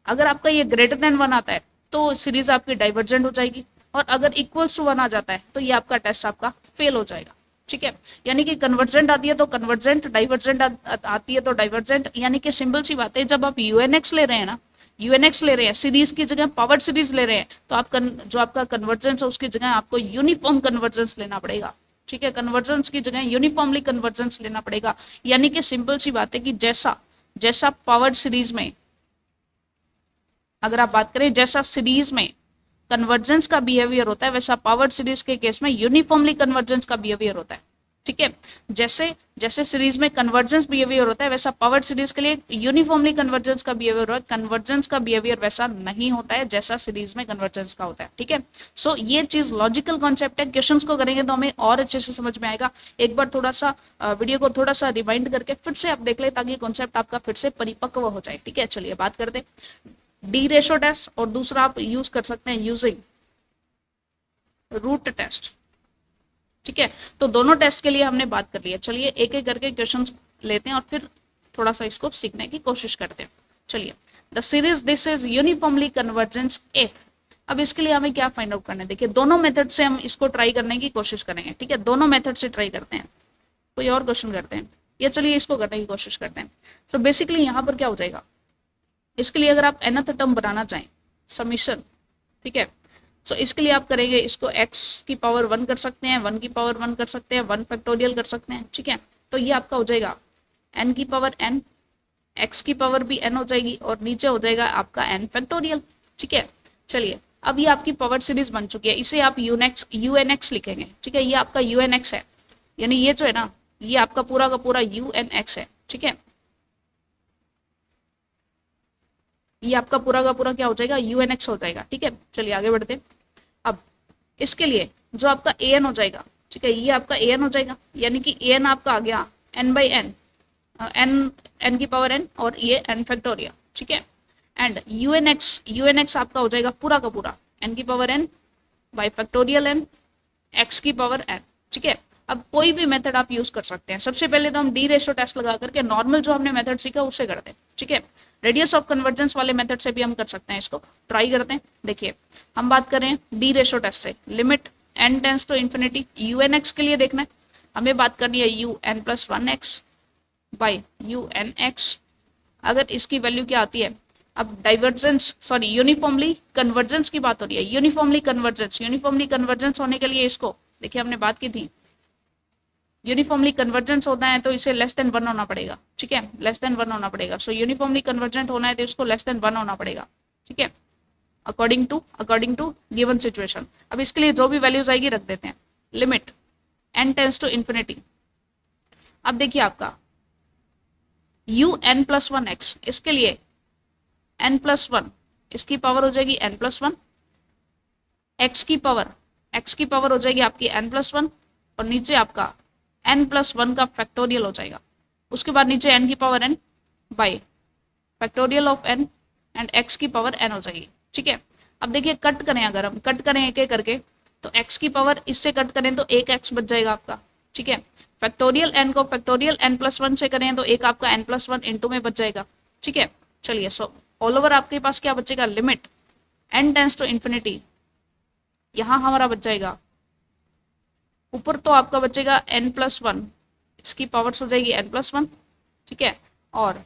अगर आपका ये ग्रेटर देन 1 आता है तो सीरीज आपकी डाइवर्जेंट हो जाएगी, और अगर इक्वल्स टू 1 आ जाता है तो ये आपका टेस्ट आपका फेल हो जाएगा। ठीक है, यानी कि कन्वर्जेंट आती है तो कन्वर्जेंट, डाइवर्जेंट आती है तो डाइवर्जेंट, यानी कि सिंपल सी बात है, जब आप unx ले रहे हैं ना, unx ले रहे हैं, सीरीज की जगह पावर सीरीज ले रहे हैं, तो आप जो आपका कन्वर्जेंस है उसकी जगह आपको यूनिफॉर्म कन्वर्जेंस लेना पड़ेगा। ठीक है, कन्वर्जेंस की जगह यूनिफॉर्मली कन्वर्जेंस लेना पड़ेगा। यानी कि सिंपल सी बात है कि जैसा जैसा पावर्ड सीरीज में, अगर आप बात करें जैसा सीरीज में कन्वर्जेंस का बिहेवियर होता है, वैसा पावर्ड सीरीज के केस में यूनिफॉर्मली कन्वर्जेंस का बिहेवियर होता है। ठीक है, जैसे जैसे सीरीज में कन्वर्जेंस बिहेवियर होता है, वैसा पावर्ड सीरीज के लिए यूनिफॉर्मली कन्वर्जेंस का बिहेवियर होता है। कन्वर्जेंस का बिहेवियर वैसा नहीं होता है जैसा सीरीज में कन्वर्जेंस का होता है। ठीक है, सो ये चीज लॉजिकल कॉन्सेप्ट है, क्वेश्चंस को करेंगे तो हमें और अच्छे से समझ में आएगा। एक बार थोड़ा सा वीडियो को थोड़ा सा रिवाइंड करके फिर से आप देख ले, ताकि कॉन्सेप्ट आपका फिर से परिपक्व हो जाए। ठीक है, चलिए बात करते हैं डी रेशो टेस्ट, और दूसरा आप यूज कर सकते हैं यूजिंग रूट टेस्ट। ठीक है, तो दोनों टेस्ट के लिए हमने बात कर लिया। चलिए एक एक करके क्वेश्चंस लेते हैं और फिर थोड़ा सा इसको सीखने की कोशिश करते हैं। चलिए, the series this is uniformly convergence if. अब इसके लिए हमें क्या फाइंड आउट करना है, देखिए दोनों मेथड से हम इसको ट्राई करने की कोशिश करेंगे। ठीक है, दोनों मेथड से ट्राई करते हैं, कोई और क्वेश्चन करते हैं या चलिए इसको करने की कोशिश करते हैं। सो बेसिकली यहाँ पर क्या हो जाएगा, इसके लिए अगर आप nth टर्म बनाना चाहें समीशन, ठीक है, सो इसके लिए आप करेंगे इसको x की पावर 1 कर सकते हैं, 1 की पावर 1 कर सकते हैं, 1 फैक्टोरियल कर सकते हैं। ठीक है, तो ये आपका हो जाएगा n की पावर n, x की पावर भी n हो जाएगी और नीचे हो जाएगा आपका n फैक्टोरियल। ठीक है, चलिए अब ये आपकी पावर सीरीज बन चुकी है, इसे आप unx लिखेंगे। ठीक है, ये आपका unx है, यानी ये जो है ना, ये आपका पूरा का पूरा unx है। ठीक है, ये आपका पूरा का पूरा क्या हो जाएगा, unx हो जाएगा। ठीक है, चलिए आगे बढ़ते हैं। अब इसके लिए जो आपका an हो जाएगा, ठीक है, ये आपका an हो जाएगा, यानी कि an आपका आ गया n बाई एन, n की पावर n और ये n फैक्टोरियल। ठीक है, एंड unx आपका हो जाएगा पूरा का पूरा n की power n by factorial n x की पावर n। ठीक है, अब कोई भी मेथड आप यूज कर सकते हैं। सबसे पहले तो हम डी रेशो टेस्ट लगा करके नॉर्मल जो हमने मेथड सीखा उससे करते हैं। ठीक है, रेडियस ऑफ कन्वर्जेंस वाले मेथड से भी हम कर सकते हैं, इसको ट्राई करते हैं। देखिए हम बात करें डी रेशो टेस्ट से, limit n tends to infinity, unx के लिए देखना है हमें, बात करनी है un+1x बाई unx। अगर इसकी वैल्यू क्या आती है, अब डाइवर्जेंस सॉरी यूनिफॉर्मली कन्वर्जेंस की बात हो रही है, यूनिफॉर्मली कन्वर्जेंस होने के लिए इसको देखिए हमने बात की थी, यूनिफॉर्मली कन्वर्जेंस होता है तो इसे लेस देन 1 होना पड़ेगा। ठीक है, लेस देन 1 होना पड़ेगा। सो यूनिफॉर्मली कन्वर्जेंट होना है तो इसको लेस देन 1 होना पड़ेगा। ठीक है, अकॉर्डिंग टू गिवन सिचुएशन। अब इसके लिए जो भी वैल्यूज आएगी रख देते हैं, limit n tends to infinity. अब देखिए आपका un+1x, इसके लिए n+1 इसकी पावर हो जाएगी n+1, x की पावर हो जाएगी आपकी n+1 और नीचे आपका n+1 का फैक्टोरियल हो जाएगा। उसके बाद नीचे n की power n by factorial of n and x की पावर n हो जाएगी। ठीक है, अब देखिए कट करें, अगर हम कट करें एक एक करके तो x की पावर इससे कट करें तो एक x बच जाएगा आपका। ठीक है, फैक्टोरियल n को फैक्टोरियल n+1 से करें तो एक आपका n+1 इंटू में बच जाएगा। ठीक है, चलिए सो ऑल ओवर आपके पास क्या बचेगा, limit n tends to infinity, यहाँ हमारा बच जाएगा ऊपर तो आपका बचेगा n+1, इसकी पावर्स हो जाएगी n+1। ठीक है, और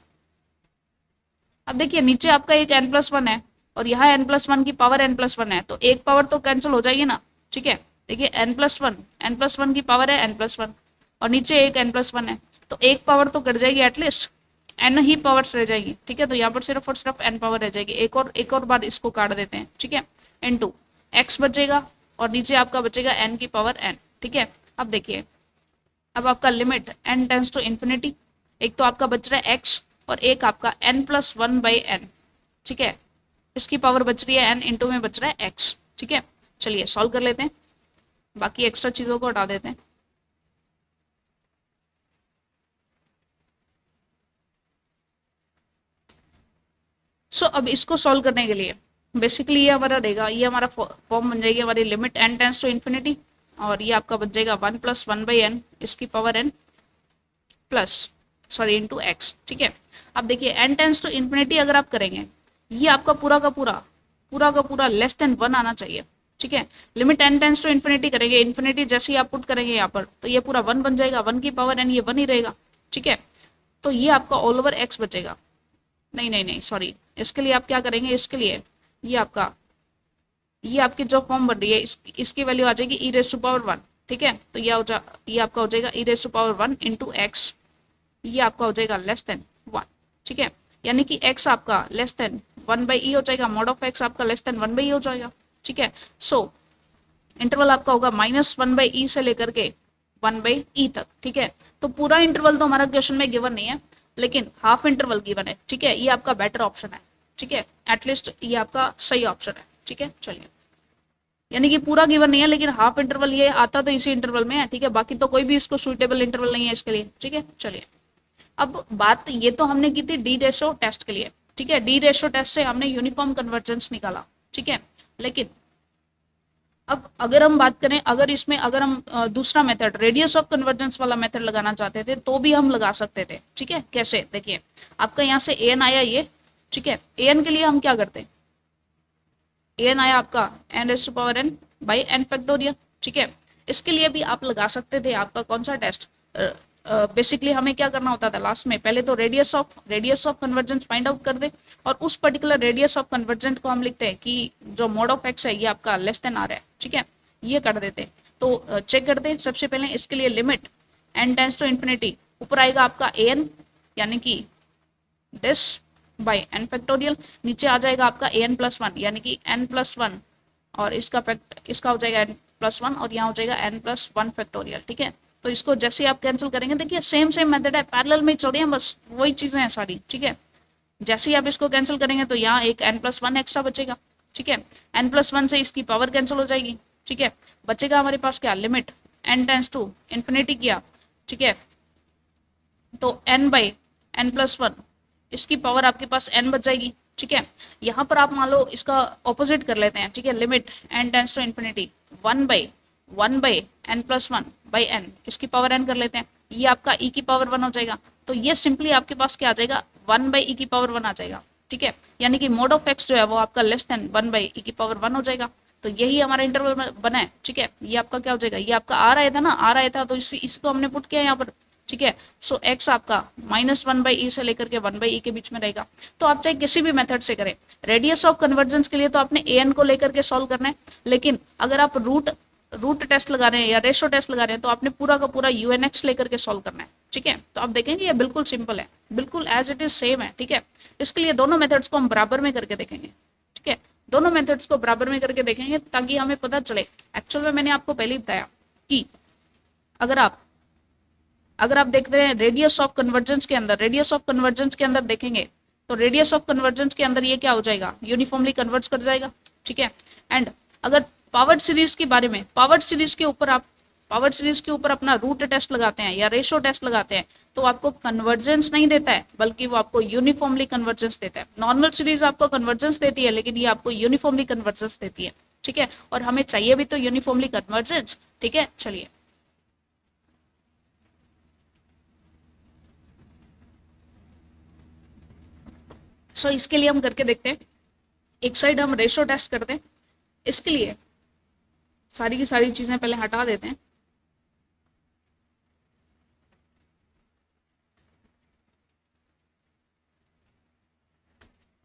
अब देखिए नीचे आपका एक n+1 है और यहाँ n+1 की पावर n+1 है, तो एक पावर तो कैंसिल हो जाएगी ना। ठीक है, देखिए n+1 की पावर है n+1 और नीचे एक n+1 है, तो एक पावर तो कट जाएगी, एटलीस्ट n ही पावर्स रह जाएगी। ठीक है, तो यहाँ पर सिर्फ और सिर्फ n पावर रह जाएगी। एक और बार इसको काट देते हैं। ठीक है, n2 x बचेगा और नीचे आपका बचेगा n की पावर n। ठीक है, अब देखिए अब आपका limit n tends to infinity, एक तो आपका बच रहा है x और एक आपका n+1 बाई n। ठीक है, इसकी पावर बच रही है n, इंटू में बच रहा है x। ठीक है, चलिए सॉल्व कर लेते हैं, बाकी एक्स्ट्रा चीजों को हटा देते हैं। सो अब इसको सॉल्व करने के लिए बेसिकली ये हमारा रहेगा, ये हमारा फॉर्म बन जाएगी हमारी limit n tends to infinity और ये आपका बच जाएगा 1+1 बाई n, इसकी पावर n इंटू x। ठीक है, अब देखिए n टेंस टू इन्फिनिटी अगर आप करेंगे, ये आपका पूरा का पूरा लेस देन 1 आना चाहिए। ठीक है, limit n tends to infinity करेंगे, इन्फिनिटी जैसे ही आप पुट करेंगे यहाँ पर तो ये पूरा 1 बन जाएगा, 1 की पावर n ये 1 ही रहेगा। ठीक है, तो ये आपका ऑल ओवर x बचेगा। नहीं सॉरी, इसके लिए आप क्या करेंगे, इसके लिए ये आपकी जो फॉर्म बन रही है इसकी वैल्यू आ जाएगी e⁻⁴ 1। ठीक है। तो ये आपका हो जाएगा e raise to power 1 into x, ये आपका हो जाएगा लेस देन 1, ठीक है। यानी कि x आपका लेस देन 1/e हो जाएगा, मॉड ऑफ x आपका लेस देन 1/e हो जाएगा, ठीक है। सो इंटरवल आपका होगा -1/e से लेकर के 1/e तक, ठीक है। तो पूरा इंटरवल तो हमारा क्वेश्चन में गिवन नहीं है, लेकिन हाफ इंटरवल गिवन है, ठीक है। ये आपका बेटर ऑप्शन है, ठीक है, एटलीस्ट ये आपका सही ऑप्शन है, ठीक है। चलिए, यानी कि पूरा गिवन नहीं है, लेकिन हाफ इंटरवल ये आता तो इसी इंटरवल में है, ठीक है। बाकी तो कोई भी इसको सुइटेबल इंटरवल नहीं है इसके लिए, ठीक है। चलिए, अब बात ये तो हमने की थी डी रेशो टेस्ट के लिए, ठीक है। डी रेशो टेस्ट से हमने यूनिफॉर्म कन्वर्जेंस निकाला, ठीक है। लेकिन अब अगर हम बात करें, अगर हम दूसरा मेथड रेडियस ऑफ कन्वर्जेंस वाला मेथड लगाना चाहते थे तो भी हम लगा सकते थे, ठीक है। कैसे, देखिए, आपका यहाँ से एन आया ये, ठीक है। एन के लिए हम क्या करते हैं, एन आया आपका n raise to power n by n factorial, ठीक है। इसके लिए भी आप लगा सकते थे आपका कौन सा टेस्ट, बेसिकली हमें क्या करना होता था लास्ट में, पहले तो radius of convergence find out कर दे, और उस पर्टिकुलर रेडियस ऑफ कन्वर्जेंट को हम लिखते हैं कि जो मोड ऑफ एक्स है ये आपका लेस देन आर है, ठीक है। ये कर देते, तो चेक कर दे सबसे पहले इसके लिए limit n tends to infinity, ऊपर आएगा आपका एन यानी कि दिस बाई एन फैक्टोरियल, नीचे आ जाएगा आपका एन प्लस 1 यानी कि एन प्लस 1, और इसका हो जाएगा एन प्लस 1, और यहाँ हो जाएगा एन प्लस 1 फैक्टोरियल, ठीक है। तो इसको जैसे आप कैंसिल करेंगे, देखिए सेम मेथड है, पैरेलल में चल रही है, बस वही चीजें हैं सारी, ठीक है। जैसे ही आप इसको कैंसिल करेंगे तो यहाँ एक n+1 एक्स्ट्रा बचेगा, ठीक है। n+1 से इसकी पावर कैंसिल हो जाएगी, ठीक है। बचेगा हमारे पास क्या, limit n tends to infinity किया, ठीक है। तो n/n+1 इसकी पावर आपके पास n बच जाएगी, ठीक है। यहाँ पर आप मान लो इसका ऑपोजिट कर लेते हैं, ठीक है। Limit n tends to infinity 1/n+1/n, इसकी पावर n कर लेते हैं, ये आपका e की पावर 1 हो जाएगा। तो ये सिंपली आपके पास क्या आ जाएगा, 1/e की पावर 1 आ जाएगा, ठीक है। यानी कि मोड ऑफ एक्स जो है वो आपका लेस देन 1/e की पावर 1 हो जाएगा। तो यही हमारा इंटरवल बना है, ठीक है। ये आपका क्या हो जाएगा, ये आपका आ रहा था ना, आ रहा था, तो इसको हमने पुट किया यहाँ पर, ठीक है। सो x आपका -1/e से लेकर के 1/e के बीच में रहेगा। तो आप चाहे किसी भी मेथड से करें, रेडियस ऑफ कन्वर्जेंस के लिए तो आपने an को लेकर के सॉल्व करना है, लेकिन अगर आप रूट टेस्ट लगा रहे हैं या रेशो टेस्ट लगा रहे हैं तो आपने पूरा का पूरा यूएनएक्स लेकर के सॉल्व करना है, ठीक है। तो आप देखेंगे ये बिल्कुल सिंपल है, बिल्कुल एज इट इज सेम है, ठीक है। इसके लिए दोनों मेथड्स को हम बराबर में करके देखेंगे, ठीक है। दोनों मेथड्स को बराबर में करके देखेंगे ताकि हमें पता चले। एक्चुअल में मैंने आपको पहले ही बताया कि अगर आप देखते हैं रेडियस ऑफ कन्वर्जेंस के अंदर देखेंगे तो रेडियस ऑफ कन्वर्जेंस के अंदर ये क्या हो जाएगा, यूनिफॉर्मली कन्वर्ज कर जाएगा, ठीक है। एंड अगर पावर्ड सीरीज के बारे में, पावर्ड सीरीज के ऊपर अपना रूट टेस्ट लगाते हैं या रेशो टेस्ट लगाते हैं तो आपको कन्वर्जेंस नहीं देता है, बल्कि वो आपको यूनिफॉर्मली कन्वर्जेंस देता है। नॉर्मल सीरीज आपको कन्वर्जेंस देती है, लेकिन ये आपको यूनिफॉर्मली कन्वर्जेंस देती है, ठीक है। और हमें चाहिए भी तो यूनिफॉर्मली कन्वर्जेंस, ठीक है। चलिए, सो इसके लिए हम करके देखते हैं। एक साइड हम रेशो टेस्ट करते हैं, इसके लिए सारी की सारी चीजें पहले हटा देते हैं।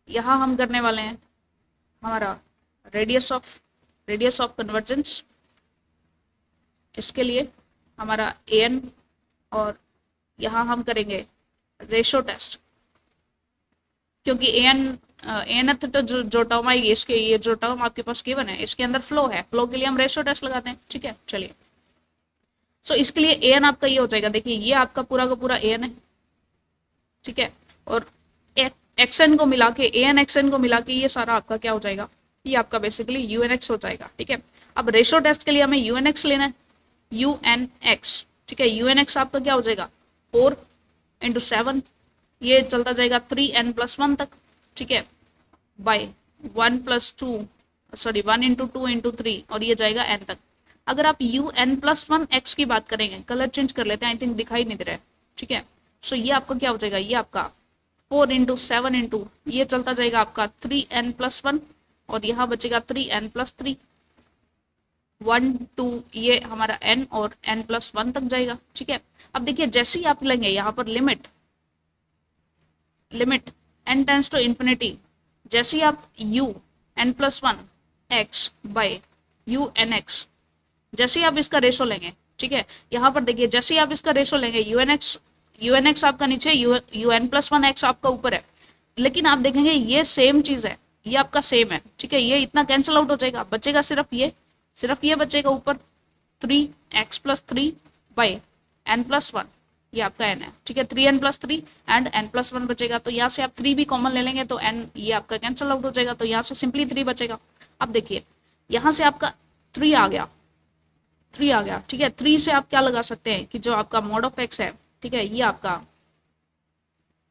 यहां हम करने वाले हैं हमारा रेडियस ऑफ कन्वर्जेंस, इसके लिए हमारा an, और यहां हम करेंगे रेशो टेस्ट, क्योंकि एनथ तो जो टर्म आएगी, इसके ये जो टर्म आपके पास गिवन है इसके अंदर फ्लो है, फ्लो के लिए हम रेशो टेस्ट लगाते हैं, ठीक है। चलिए, सो इसके लिए एन आपका ये हो जाएगा, देखिए ये आपका पूरा का पूरा एन है, ठीक है। और एक्सएन को मिला के, एन एक्सएन को मिला के ये सारा आपका क्या हो जाएगा, ये आपका बेसिकली यूएनएक्स हो जाएगा, ठीक है। अब रेशो टेस्ट के लिए हमें यूएनएक्स लेना है, यूएनएक्स, ठीक है। यूएनएक्स आपका क्या हो जाएगा, 4 × 7, ये चलता जाएगा 3n+1 तक, ठीक है, बाय 1 + 2 सॉरी 1 × 2 × 3, और ये जाएगा n तक। अगर आप un+1 x की बात करेंगे, कलर चेंज कर लेते हैं, आई थिंक दिखाई नहीं दे रहा है, ठीक है। सो ये आपका क्या हो जाएगा, ये आपका 4 × 7 × ये चलता जाएगा आपका 3n+1, और यहाँ बचेगा 3n+3, 1 2 ये हमारा n और n+1 तक जाएगा, ठीक है। अब देखिए जैसे ही आप लेंगे यहाँ पर limit n tends to infinity, जैसे ही आप u n+1 x by u n x जैसे ही आप इसका रेशो लेंगे, ठीक है, यहाँ पर देखिए जैसे ही आप इसका रेशो लेंगे, यूएनएक्स आपका नीचे, UN+1 एक्स आपका ऊपर है, लेकिन आप देखेंगे ये सेम चीज है, ये आपका सेम है, ठीक है, ये इतना कैंसिल आउट हो जाएगा, बचेगा सिर्फ ये बचेगा ऊपर 3x+3 बाई n+1, ये आपका n है, ठीक है, 3n+3 एंड n+1 बचेगा, तो यहाँ से आप 3 भी कॉमन ले लेंगे तो n ये आपका कैंसिल आउट हो जाएगा, तो यहाँ से सिंपली 3 बचेगा। अब देखिए यहाँ से आपका 3 आ गया, ठीक है, 3 से आप क्या लगा सकते हैं कि जो आपका mod ऑफ x है, ठीक है, ये आपका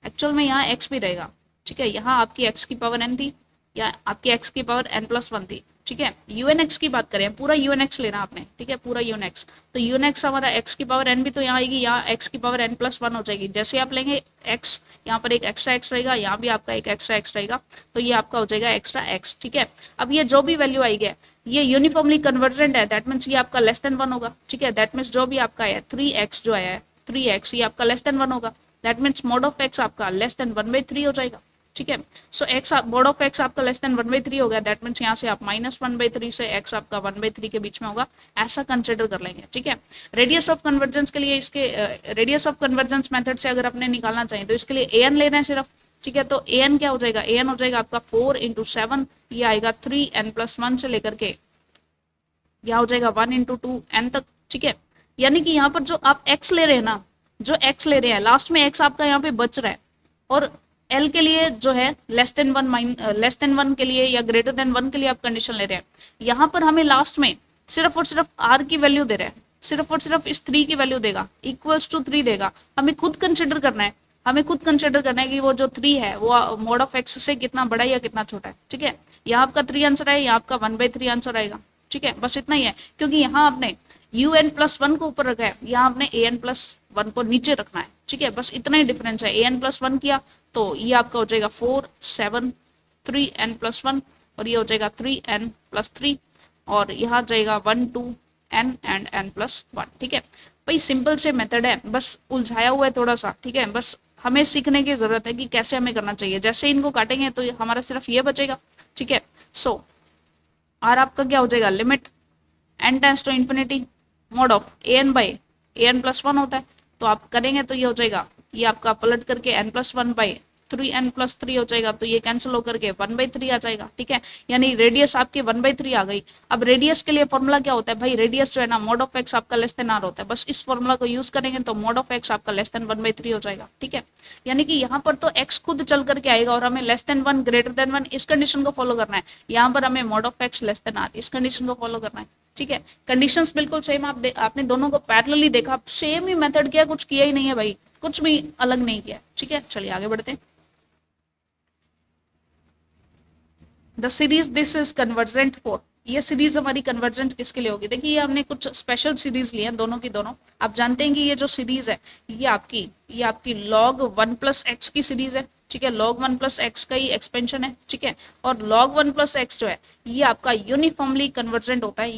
एक्चुअल में यहाँ x भी रहेगा, ठीक है, यहाँ आपकी x की पावर n थी या आपकी x की पावर n+1 थी, ठीक है, यूएनएक्स की बात करें, पूरा यूएनएक्स लेना आपने, ठीक है, पूरा यूएनएक्स, तो यूएनएक्स हमारा x की पावर n भी तो यहाँ आएगी, यहाँ x की पावर n+1 हो जाएगी, जैसे आप लेंगे x, यहाँ पर एक एक्स्ट्रा x रहेगा, यहाँ भी आपका एक एक्स्ट्रा x रहेगा, तो ये आपका हो जाएगा एक्स्ट्रा x, ठीक है। अब ये जो भी वैल्यू आएगी ये यूनिफॉर्मली कन्वर्जेंट है, दैट मीन्स ये आपका लेस देन 1 होगा, ठीक है, दैट मीन्स जो भी आपका है 3x जो आया है 3x ये आपका लेस देन 1 होगा, that means mod of x आपका लेस देन 1/3 हो जाएगा, ठीक है। सो x mod ऑफ x आपका लेस देन 1/3 हो गया, दैट मीन्स यहाँ से आप -1/3 से x आपका 1/3 के बीच में होगा, ऐसा कंसिडर कर लेंगे, ठीक है। रेडियस ऑफ कन्वर्जेंस के लिए इसके रेडियस ऑफ कन्वर्जेंस मेथड से अगर अपने निकालना चाहिए तो इसके लिए an लेना है सिर्फ, ठीक है, तो an क्या हो जाएगा, an हो जाएगा आपका 4 × 7, ये आएगा 3n+1 से लेकर के यह हो जाएगा 1 × 2n तक, ठीक है। यानी कि यहाँ पर जो आप x ले रहे हैं ना, जो x ले रहे हैं लास्ट में x आपका यहाँ पे बच रहा है, और l के लिए जो है लेस देन 1 के लिए या ग्रेटर देन 1 के लिए आप कंडीशन ले रहे हैं, यहाँ पर हमें लास्ट में सिर्फ और सिर्फ r की वैल्यू दे रहे हैं, सिर्फ और सिर्फ इस 3 की वैल्यू देगा, इक्वल्स टू 3 देगा, हमें खुद कंसिडर करना है कि वो जो 3 है वो mod ऑफ x से कितना बड़ा है या कितना छोटा है, ठीक है। यहाँ आपका 3 आंसर है, यहाँ आपका 1/3 आंसर आएगा, ठीक है, बस इतना ही है, क्योंकि यहाँ आपने UN+1 को ऊपर रखा है, यहाँ आपने AN+1 को नीचे रखना है, ठीक है, बस इतना ही डिफरेंस है। AN+1 किया तो ये आपका हो जाएगा 4 7 3n+1 और ये हो जाएगा 3n+3 और यहाँ जाएगा 1 2 n एंड n+1, ठीक है। भाई सिंपल से मेथड है, बस उलझाया हुआ है थोड़ा सा, ठीक है, बस हमें सीखने की जरूरत है कि कैसे हमें करना चाहिए। जैसे इनको काटेंगे तो हमारा सिर्फ ये बचेगा, ठीक है। सो आर आपका क्या हो जाएगा, limit n tends to infinity mod of an/an+1 होता है, तो आप करेंगे तो ये हो जाएगा, ये आपका पलट करके n+1/3n+3 हो जाएगा, तो ये कैंसिल होकर के 1/3 आ जाएगा, ठीक है। यानी रेडियस आपकी 1/3 आ गई। अब रेडियस के लिए फॉर्मूला क्या होता है भाई, रेडियस जो है ना mod ऑफ x आपका लेस देन r होता है, बस इस फॉर्मूला को यूज करेंगे तो mod ऑफ x आपका लेस देन 1/3 हो जाएगा, ठीक है। यानी कि यहाँ पर तो x खुद चल करके आएगा और हमें लेस देन 1 ग्रेटर देन 1 इस कंडीशन को फॉलो करना है, यहाँ पर हमें mod of x less than r इस कंडीशन को फॉलो करना है, ठीक है। कंडीशंस बिल्कुल सेम, आपने दोनों को पैरेलली देखा, सेम ही मेथड किया, कुछ किया ही नहीं है भाई, कुछ भी अलग नहीं किया, ठीक है। चलिए आगे बढ़ते हैं। The series this is convergent for, ये सीरीज हमारी कन्वर्जेंट किसके लिए होगी, देखिए ये हमने कुछ स्पेशल सीरीज लिए हैं दोनों की दोनों। आप जानते हैं कि ये जो सीरीज है ये आपकी log 1+x की सीरीज है, ठीक है, log 1+x का ही एक्सपेंशन है, ठीक है। और log 1+x जो है ये आपका यूनिफॉर्मली कन्वर्जेंट होता है,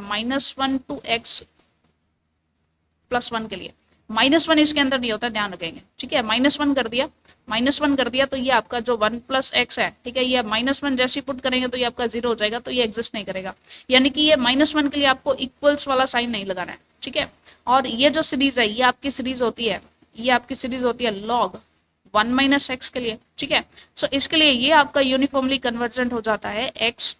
-1 to x+1 के लिए। -1 इसके अंदर नहीं होता, ध्यान रखेंगे, ठीक है। -1 कर दिया तो ये आपका जो 1+x है, ठीक है, ये -1 जैसे पुट करेंगे तो ये आपका 0 हो जाएगा, तो ये एग्जिस्ट नहीं करेगा, यानी कि ये -1 के लिए आपको इक्वल्स वाला साइन नहीं लगाना है, ठीक है। और ये जो सीरीज है ये आपकी सीरीज होती है, log 1 - x के लिए, ठीक है। सो इसके लिए ये आपका यूनिफॉर्मली कन्वर्जेंट हो जाता है, x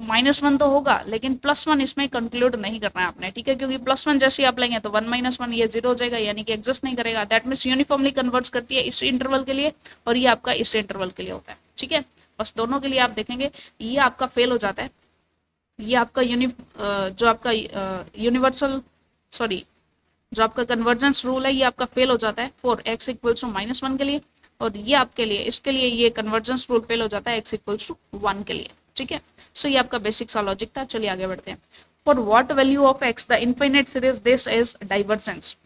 -1 तो होगा लेकिन +1 इसमें कंक्लूड नहीं करना है आपने, ठीक है, क्योंकि +1 जैसे आप लेंगे तो 1 - 1 ये 0 हो जाएगा, यानी कि एग्जिस्ट नहीं करेगा। दैट मीन्स यूनिफॉर्मली कन्वर्ट्स करती है इस इंटरवल के लिए और ये आपका इस इंटरवल के लिए होता है, ठीक है। बस दोनों के लिए आप देखेंगे ये आपका फेल हो जाता है, ये आपका जो आपका यूनिवर्सल जो आपका कन्वर्जेंस रूल है ये आपका फेल हो जाता है फॉर x = -1 के लिए, और ये आपके लिए इसके लिए ये कन्वर्जेंस रूल फेल हो जाता है x = 1 के लिए, ठीक है। सो ये आपका बेसिक सा लॉजिक था। चलिए आगे बढ़ते हैं। For what value of x the infinite series this is divergence,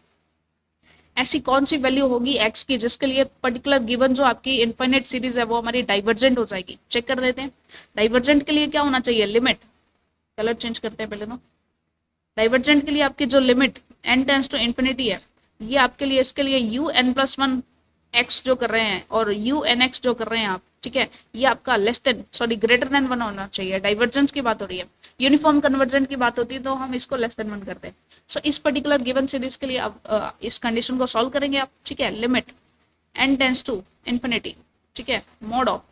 ऐसी कौन सी वैल्यू होगी x की जिसके लिए पर्टिकुलर गिवन जो आपकी इनफाइनाइट सीरीज है वो हमारी डाइवर्जेंट हो जाएगी। चेक कर देते हैं, डाइवर्जेंट के लिए क्या होना चाहिए, लिमिट, कलर चेंज करते हैं पहले तो। डाइवर्जेंट के लिए आपकी जो limit n tends to infinity है ये आपके लिए इसके लिए UN+1 एक्स जो कर रहे हैं और यू एन एक्स जो कर रहे हैं आप, ठीक है, ये आपका less then sorry greater than 1 होना चाहिए। डाइवर्जेंस की बात हो रही है, यूनिफॉर्म कन्वर्जेंट की बात होती है तो हम इसको लेस देन 1 करते हैं। सो इस पर्टिकुलर गिवन सीरीज के लिए आप इस कंडीशन को सॉल्व करेंगे आप, ठीक है। Limit n tends to infinity, ठीक है, mod of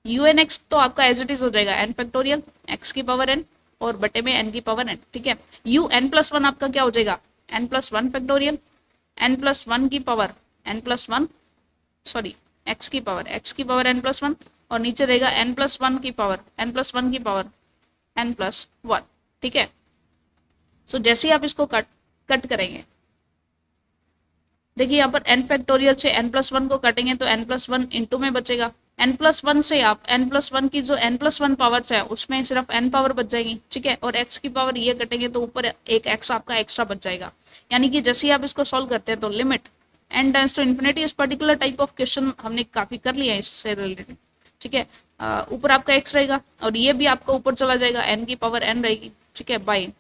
u n x तो आपका एज इट इज हो जाएगा एन फैक्टोरियल एक्स की पावर एन और बटे में एन की पावर एन, ठीक है। यू एन प्लस वन आपका क्या हो जाएगा, n plus one factorial n plus one की power n plus one sorry x की पावर एन प्लस वन और नीचे रहेगा एन प्लस वन की पावर एन प्लस वन की पावर एन प्लस वन, ठीक है। सो जैसे ही आप इसको कट करेंगे, देखिए यहाँ पर एन फैक्टोरियल से एन प्लस वन को काटेंगे तो एन प्लस वन इंटू में बचेगा। एन प्लस वन से आप एन प्लस वन की जो एन प्लस वन पावर है उसमें सिर्फ एन पावर बच जाएगी, ठीक है। और एक्स की पावर ये कटेंगे तो ऊपर एक एक्स आपका एक्स्ट्रा बच जाएगा। यानी कि जैसे ही आप इसको सॉल्व करते हैं तो limit n tends to infinity, इस पर्टिकुलर टाइप ऑफ क्वेश्चन हमने काफी कर लिया है इससे रिलेटेड, ठीक है। ऊपर आपका एक्स रहेगा और ये भी आपका ऊपर चला जाएगा, एन की पावर एन रहेगी, ठीक है, बाई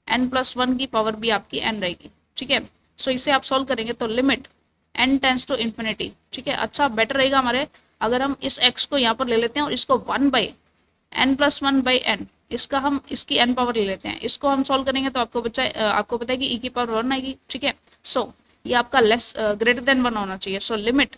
एन प्लस वन की पावर भी आपकी एन रहेगी, ठीक है। सो इसे आप सॉल्व करेंगे तो limit n tends to infinity, ठीक है। अच्छा बेटर रहेगा हमारे अगर हम इस एक्स को यहाँ पर ले लेते हैं और इसको one by n plus one by n, इसका हम इसकी एन पावर ले लेते हैं, इसको हम सॉल्व करेंगे तो आपको पता है कि ई की पावर वन आएगी, ठीक है। सो ये आपका लेस ग्रेटर देन वन होना चाहिए। सो लिमिट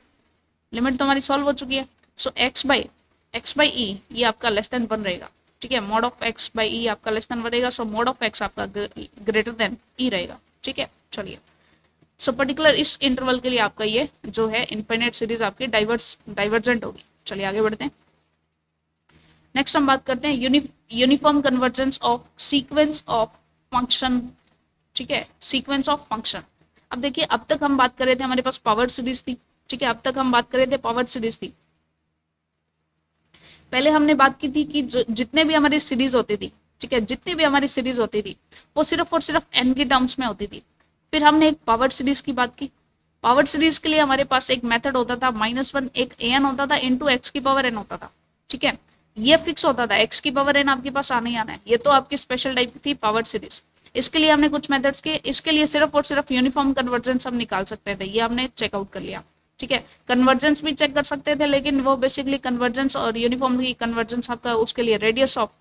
तो हमारी सॉल्व हो चुकी है। सो एक्स बाई ई ये आपका लेस देन वन रहेगा, ठीक है। Mod of x by E आपका लेस देन वन रहेगा। सो मॉड ऑफ एक्स आपका ग्रेटर देन ई रहेगा, ठीक है। चलिए सो पर्टिकुलर इस इंटरवल के लिए आपका ये जो है इनफाइनाइट सीरीज आपकी डाइवर्जेंट होगी। चलिए आगे बढ़ते हैं। नेक्स्ट हम बात करते हैं uniform convergence of sequence of function, ठीक है, सीक्वेंस ऑफ फंक्शन। अब देखिए अब तक हम बात कर रहे थे हमारे पास पावर सीरीज थी, ठीक है, अब तक हम बात कर रहे थे पावर सीरीज थी। पहले हमने बात की थी कि जितने भी हमारी सीरीज होती थी, ठीक है, जितनी भी हमारी सीरीज होती थी वो सिर्फ और सिर्फ एन के टर्म्स में होती थी। फिर हमने एक पावर सीरीज की बात की। पावर सीरीज के लिए हमारे पास एक मेथड होता था -1 एक एन होता था इनटू एक्स की पावर एन होता था, ठीक है। ये फिक्स होता था, एक्स की पावर एन आपके पास आना ही आना है। ये तो आपकी स्पेशल टाइप थी पावर सीरीज। इसके लिए हमने कुछ मेथड्स किए, इसके लिए सिर्फ और सिर्फ यूनिफॉर्म कन्वर्जेंस हम निकाल सकते थे, ये हमने चेकआउट कर लिया, ठीक है। कन्वर्जेंस भी चेक कर सकते थे लेकिन वो बेसिकली कन्वर्जेंस और यूनिफॉर्म की कन्वर्जेंस आपका उसके लिए रेडियस ऑफ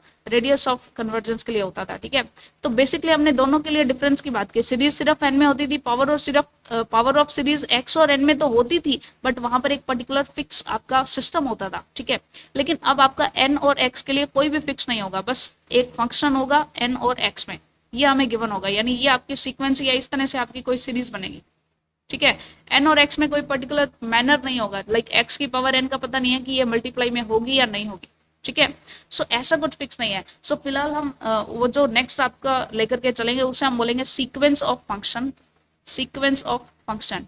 कन्वर्जेंस के लिए होता था, ठीक है। तो बेसिकली हमने दोनों के लिए डिफरेंस की बात की। सीरीज सिर्फ एन में होती थी, पावर ऑफ सीरीज एक्स और एन में तो होती थी बट वहां पर एक पर्टिकुलर फिक्स आपका सिस्टम होता था, ठीक है। लेकिन अब आपका एन और एक्स के लिए कोई भी फिक्स नहीं होगा, बस एक फंक्शन होगा एन और एक्स में, ये हमें गिवन होगा। यानी ये आपकी सीक्वेंस या इस तरह से आपकी कोई सीरीज बनेगी, ठीक है। एन और एक्स में कोई पर्टिकुलर मैनर नहीं होगा, लाइक एक्स की पावर एन का पता नहीं है कि ये मल्टीप्लाई में होगी या नहीं होगी, ठीक है। सो ऐसा कुछ फिक्स नहीं है। सो फिलहाल हम वो जो नेक्स्ट आपका लेकर के चलेंगे उसे हम बोलेंगे सीक्वेंस ऑफ फंक्शन,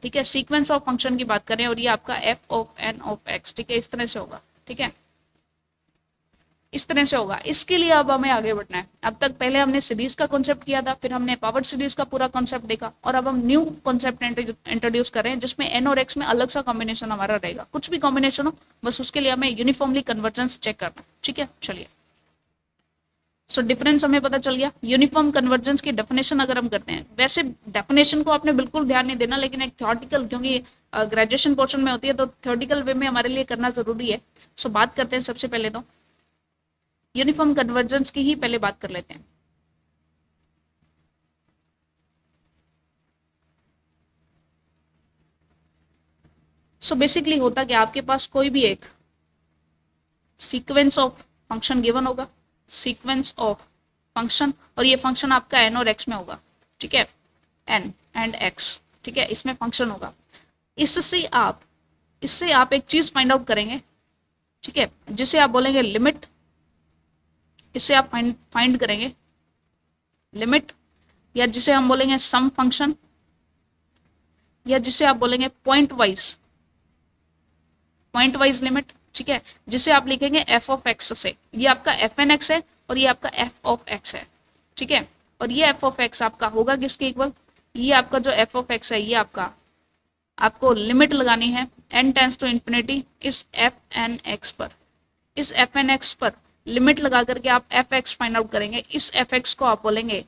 ठीक है। सीक्वेंस ऑफ फंक्शन की बात करें और ये आपका f of n of x, ठीक है, इस तरह से होगा, ठीक है, इस तरह से होगा। इसके लिए अब हमें आगे बढ़ना है। अब तक पहले हमने सीरीज का कॉन्सेप्ट किया था, फिर हमने पावर सीरीज का पूरा कॉन्सेप्ट देखा और अब हम न्यू कॉन्सेप्ट इंट्रोड्यूस कर रहे हैं जिसमें एन और एक्स में अलग सा कॉम्बिनेशन हमारा रहेगा। कुछ भी कॉम्बिनेशन हो बस उसके लिए हमें यूनिफॉर्मली कन्वर्जेंस चेक करना, ठीक है। चलिए सो डिफरेंस हमें पता चल गया। यूनिफॉर्म कन्वर्जेंस की डेफिनेशन अगर हम करते हैं, वैसे डेफिनेशन को आपने बिल्कुल ध्यान नहीं देना लेकिन एक थ्योरेटिकल, क्योंकि ग्रेजुएशन पोर्शन में होती है तो थ्योरेटिकल वे में हमारे लिए करना जरूरी है। सो बात करते हैं सबसे पहले तो यूनिफॉर्म कन्वर्जेंस की ही पहले बात कर लेते हैं। सो बेसिकली होता कि आपके पास कोई भी एक सीक्वेंस ऑफ फंक्शन गिवन होगा, सीक्वेंस ऑफ फंक्शन, और ये फंक्शन आपका एन और एक्स में होगा, ठीक है, एन एंड एक्स, ठीक है, इसमें फंक्शन होगा। इससे आप एक चीज फाइंड आउट करेंगे, ठीक है, जिसे आप बोलेंगे लिमिट। इससे आप फाइंड करेंगे लिमिट, या जिसे हम बोलेंगे सम फंक्शन, या जिसे आप बोलेंगे पॉइंट वाइज लिमिट, ठीक है, जिसे आप लिखेंगे एफ ऑफ एक्स से। ये आपका एफ एन एक्स है और ये आपका एफ ऑफ एक्स है, ठीक है। और ये एफ ऑफ एक्स आपका होगा किसके इक्वल, ये आपका जो एफ ऑफ एक्स है ये आपको लिमिट लगानी है एन टेंस टू इन्फिनिटी इस एफ एन एक्स पर। इस एफ एन एक्स पर लिमिट लगा करके आप एफ एक्स फाइंड आउट करेंगे। इस एफ एक्स को आप बोलेंगे,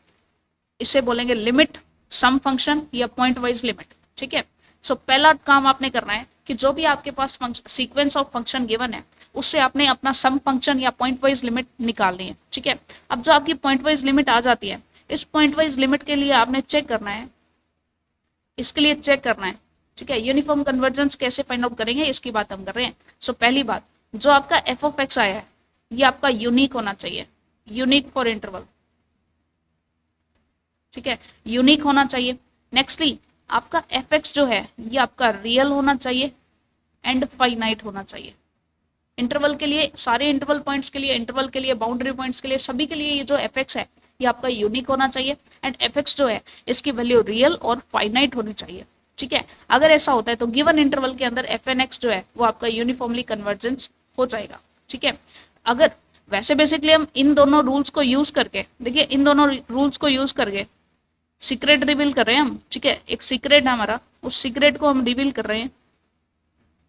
इसे बोलेंगे लिमिट सम फंक्शन या पॉइंट वाइज लिमिट, ठीक है। सो पहला काम आपने करना है, कि जो भी आपके पास सीक्वेंस ऑफ फंक्शन गिवन है उससे आपने अपना सम फंक्शन या पॉइंट वाइज लिमिट निकालनी है। ठीक है, अब जो आपकी पॉइंट वाइज लिमिट आ जाती है, इस पॉइंट वाइज लिमिट के लिए आपने चेक करना है, इसके लिए चेक करना है। ठीक है, यूनिफॉर्म कन्वर्जेंस कैसे फाइंड आउट करेंगे इसकी बात हम कर रहे हैं। सो पहली बात, जो आपका एफ ऑफ एक्स आया है ये आपका यूनिक होना चाहिए, यूनिक फॉर इंटरवल। ठीक है, यूनिक होना चाहिए। नेक्स्टली आपका एफ एक्स जो है ये आपका रियल होना चाहिए एंड फाइनाइट होना चाहिए। इंटरवल के लिए, सारे इंटरवल पॉइंट्स के लिए, इंटरवल के लिए, बाउंड्री पॉइंट्स के लिए, सभी के लिए ये जो एफ एक्स है ये आपका यूनिक होना चाहिए एंड एफ एक्स जो है इसकी वैल्यू रियल और फाइनाइट होनी चाहिए। ठीक है, अगर ऐसा होता है तो गिवन इंटरवल के अंदर एफ एन एक्स जो है वो आपका यूनिफॉर्मली कन्वर्जेंस हो जाएगा। ठीक है, अगर वैसे बेसिकली हम इन दोनों रूल्स को यूज करके, देखिए इन दोनों रूल्स को यूज करके सीक्रेट रिवील कर रहे हैं हम। ठीक है, एक सीक्रेट है हमारा, उस सीक्रेट को हम रिवील कर रहे हैं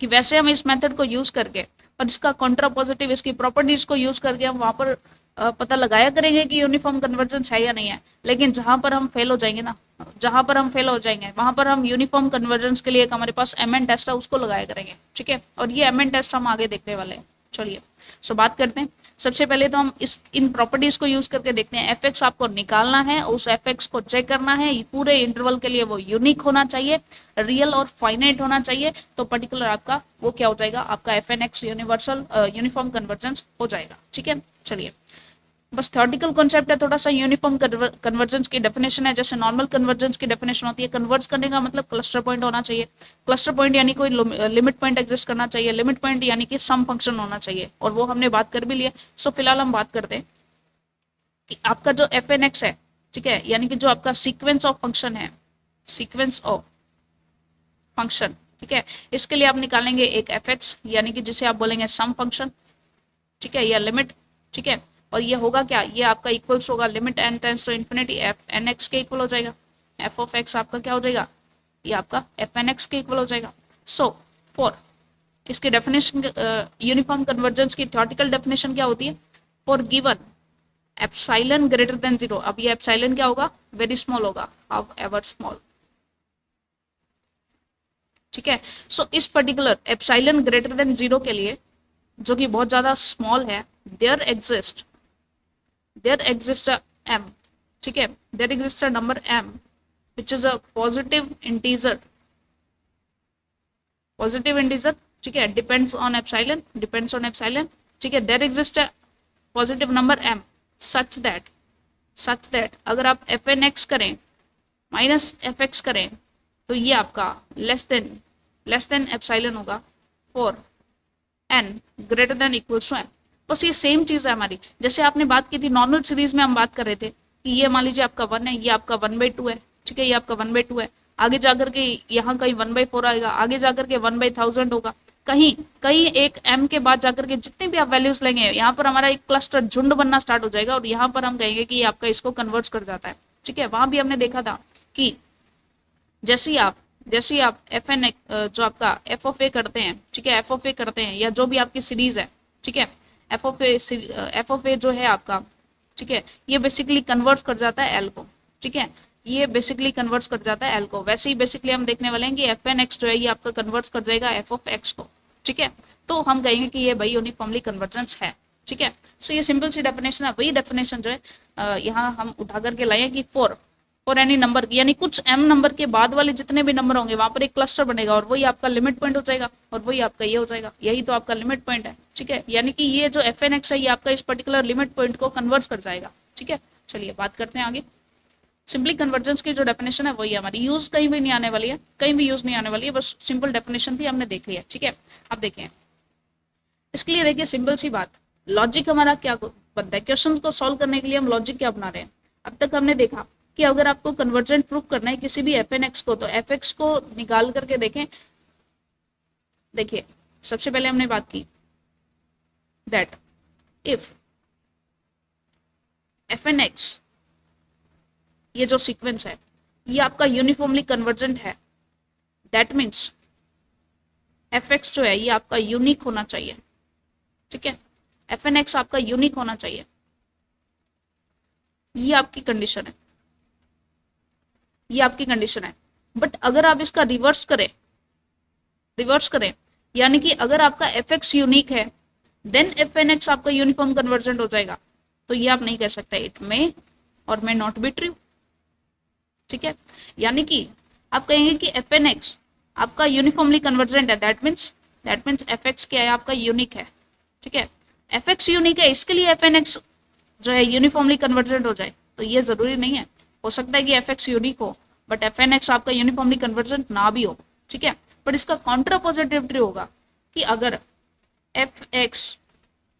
कि वैसे हम इस मेथड को यूज करके और इसका कॉन्ट्रा पॉजिटिव, इसकी प्रॉपर्टीज को यूज करके हम वहां पर पता लगाया करेंगे कि यूनिफॉर्म कन्वर्जेंस है या नहीं है। लेकिन जहां पर हम फेल हो जाएंगे ना, जहां पर हम फेल हो जाएंगे वहां पर हम यूनिफॉर्म कन्वर्जेंस के लिए एक हमारे पास एम एन टेस्ट है उसको लगाया करेंगे। ठीक है, और ये एम एन टेस्ट हम आगे देखने वाले हैं। चलिए सो बात करते हैं। सबसे पहले तो हम इन प्रॉपर्टीज को यूज करके देखते हैं। एफ एक्स आपको निकालना है, उस एफ एक्स को चेक करना है, पूरे इंटरवल के लिए वो यूनिक होना चाहिए, रियल और फाइनाइट होना चाहिए, तो पर्टिकुलर आपका वो क्या हो जाएगा, आपका f n x universal uniform convergence हो जाएगा। ठीक है, चलिए बस थ्योरेटिकल कॉन्सेप्ट है थोड़ा सा। यूनिफॉर्म कन्वर्जेंस की डेफिनेशन है जैसे नॉर्मल कन्वर्जेंस की डेफिनेशन होती है। कन्वर्ज करने का मतलब क्लस्टर पॉइंट होना चाहिए। क्लस्टर पॉइंट यानी कोई लिमिट पॉइंट एग्जिस्ट करना चाहिए। लिमिट पॉइंट यानी कि सम फंक्शन होना चाहिए, और वो हमने बात कर भी लिया। सो फिलहाल हम बात करते हैं कि आपका जो एफ एन एक्स है, ठीक है, यानी कि जो आपका सीक्वेंस ऑफ फंक्शन है, सीक्वेंस ऑफ फंक्शन, ठीक है, इसके लिए आप निकालेंगे एक एफ एक्स यानी कि जिसे आप बोलेंगे सम फंक्शन। ठीक है, या लिमिट। ठीक है, और ये होगा क्या, ये आपका इक्वल्स होगा limit n tends to infinity f n x के इक्वल हो जाएगा। एफ ऑफ एक्स आपका क्या हो जाएगा, ये आपका एफ एन एक्स के इक्वल हो जाएगा। सो फॉर इसकी डेफिनेशन, यूनिफॉर्म कन्वर्जेंस की थ्योरेटिकल डेफिनेशन क्या होती है, for given epsilon greater than 0। अब ये एप्सिलॉन क्या होगा, वेरी स्मॉल होगा, हाउ एवर स्मॉल। ठीक है, सो इस पर्टिकुलर एप्सिलॉन ग्रेटर देन 0 के लिए, जो कि बहुत ज्यादा स्मॉल है, देयर exists a m। ठीक है, there exists a number m which is a positive integer। ठीक है, depends on epsilon। ठीक है, there exists a positive number m such that अगर आप fn x करें माइनस fx करें तो ये आपका लेस देन एप्सिलॉन होगा for n greater than equals to m। बस ये सेम चीज है हमारी, जैसे आपने बात की थी नॉर्मल सीरीज में, हम बात कर रहे थे कि ये मान लीजिए आपका 1 है, ये आपका 1/2 है। ठीक है, ये आपका 1/2 है, आगे जाकर के यहाँ कहीं 1/4 आएगा, आगे जाकर के 1/1000 होगा, कहीं एक m के बाद जाकर के जितने भी आप वैल्यूज लेंगे यहाँ पर हमारा एक क्लस्टर झुंड बनना स्टार्ट हो जाएगा, और यहाँ पर हम कहेंगे कि ये आपका इसको कन्वर्ट कर जाता है। ठीक है, वहां भी हमने देखा था कि जैसे ही आप एफ एन जो आपका एफ ऑफ ए करते हैं, ठीक है, एफ ऑफ ए करते हैं या जो भी आपकी सीरीज है, ठीक है, एफ ऑफ ए जो है आपका, ठीक है, ये बेसिकली कन्वर्ट कर जाता है एल को। ठीक है, ये बेसिकली कन्वर्ट कर जाता है एल को। वैसे ही बेसिकली हम देखने वाले हैं कि एफ एन एक्स जो है ये आपका कन्वर्ट कर जाएगा एफ ऑफ एक्स को। ठीक है, तो हम कहेंगे कि ये भाई यूनिफॉर्मली कन्वर्जेंस है। ठीक है, सो ये सिंपल सी डेफिनेशन है। वही डेफिनेशन जो है यहाँ हम उठा करके लाए कि फॉर एनी नंबर, यानी कुछ m नंबर के बाद वाले जितने भी नंबर होंगे वहां पर एक क्लस्टर बनेगा, और वही आपका लिमिट पॉइंट हो जाएगा, और वही आपका ये हो जाएगा, यही तो आपका लिमिट पॉइंट है। ठीक है, यानी कि ये जो एफ एन एक्स है ये आपका इस पर्टिकुलर लिमिट पॉइंट को कन्वर्ट कर जाएगा। ठीक है, चलिए बात करते हैं आगे। सिंपली कन्वर्जेंस की जो डेफिनेशन है वही हमारी यूज कहीं भी नहीं आने वाली है, कहीं भी यूज नहीं आने वाली है, बस सिंपल डेफिनेशन थी, हमने देख लिया। ठीक है, अब देखें इसके लिए, देखिए सिंपल सी बात, लॉजिक हमारा क्या बनता है, क्वेश्चन को सॉल्व करने के लिए हम लॉजिक क्या अपना रहे हैं। अब तक हमने देखा कि अगर आपको कन्वर्जेंट प्रूफ करना है किसी भी एफ एन एक्स को, तो एफ एक्स को निकाल करके देखें। देखिए सबसे पहले हमने बात की that if f n x, ये जो सीक्वेंस है ये आपका यूनिफॉर्मली कन्वर्जेंट है, दैट मीन्स एफ एक्स जो है ये आपका यूनिक होना चाहिए। ठीक है, एफ एन एक्स आपका यूनिक होना चाहिए, ये आपकी कंडीशन है, ये आपकी कंडीशन है। बट अगर आप इसका रिवर्स करें, रिवर्स करें, यानी कि अगर आपका एफ एक्स यूनिक है देन एफ एन एक्स आपका यूनिफॉर्म कन्वर्जेंट हो जाएगा, तो ये आप नहीं कह सकते, इट मे और मे नॉट बी ट्रू। ठीक है, यानी कि आप कहेंगे कि एफ एन एक्स आपका यूनिफॉर्मली कन्वर्जेंट है, दैट मीन्स एफ एक्स क्या है, आपका यूनिक है। ठीक है, एफ एक्स यूनिक है, इसके लिए एफ एन एक्स जो है यूनिफॉर्मली कन्वर्जेंट हो जाए, तो ये जरूरी नहीं है। हो सकता है कि एफ एक्स यूनिक हो बट एफ एन एक्स आपका यूनिफॉर्मली कन्वर्जेंट ना भी हो। ठीक है, बट इसका काउंटर पॉजिटिव ट्रू होगा कि अगर एफ एक्स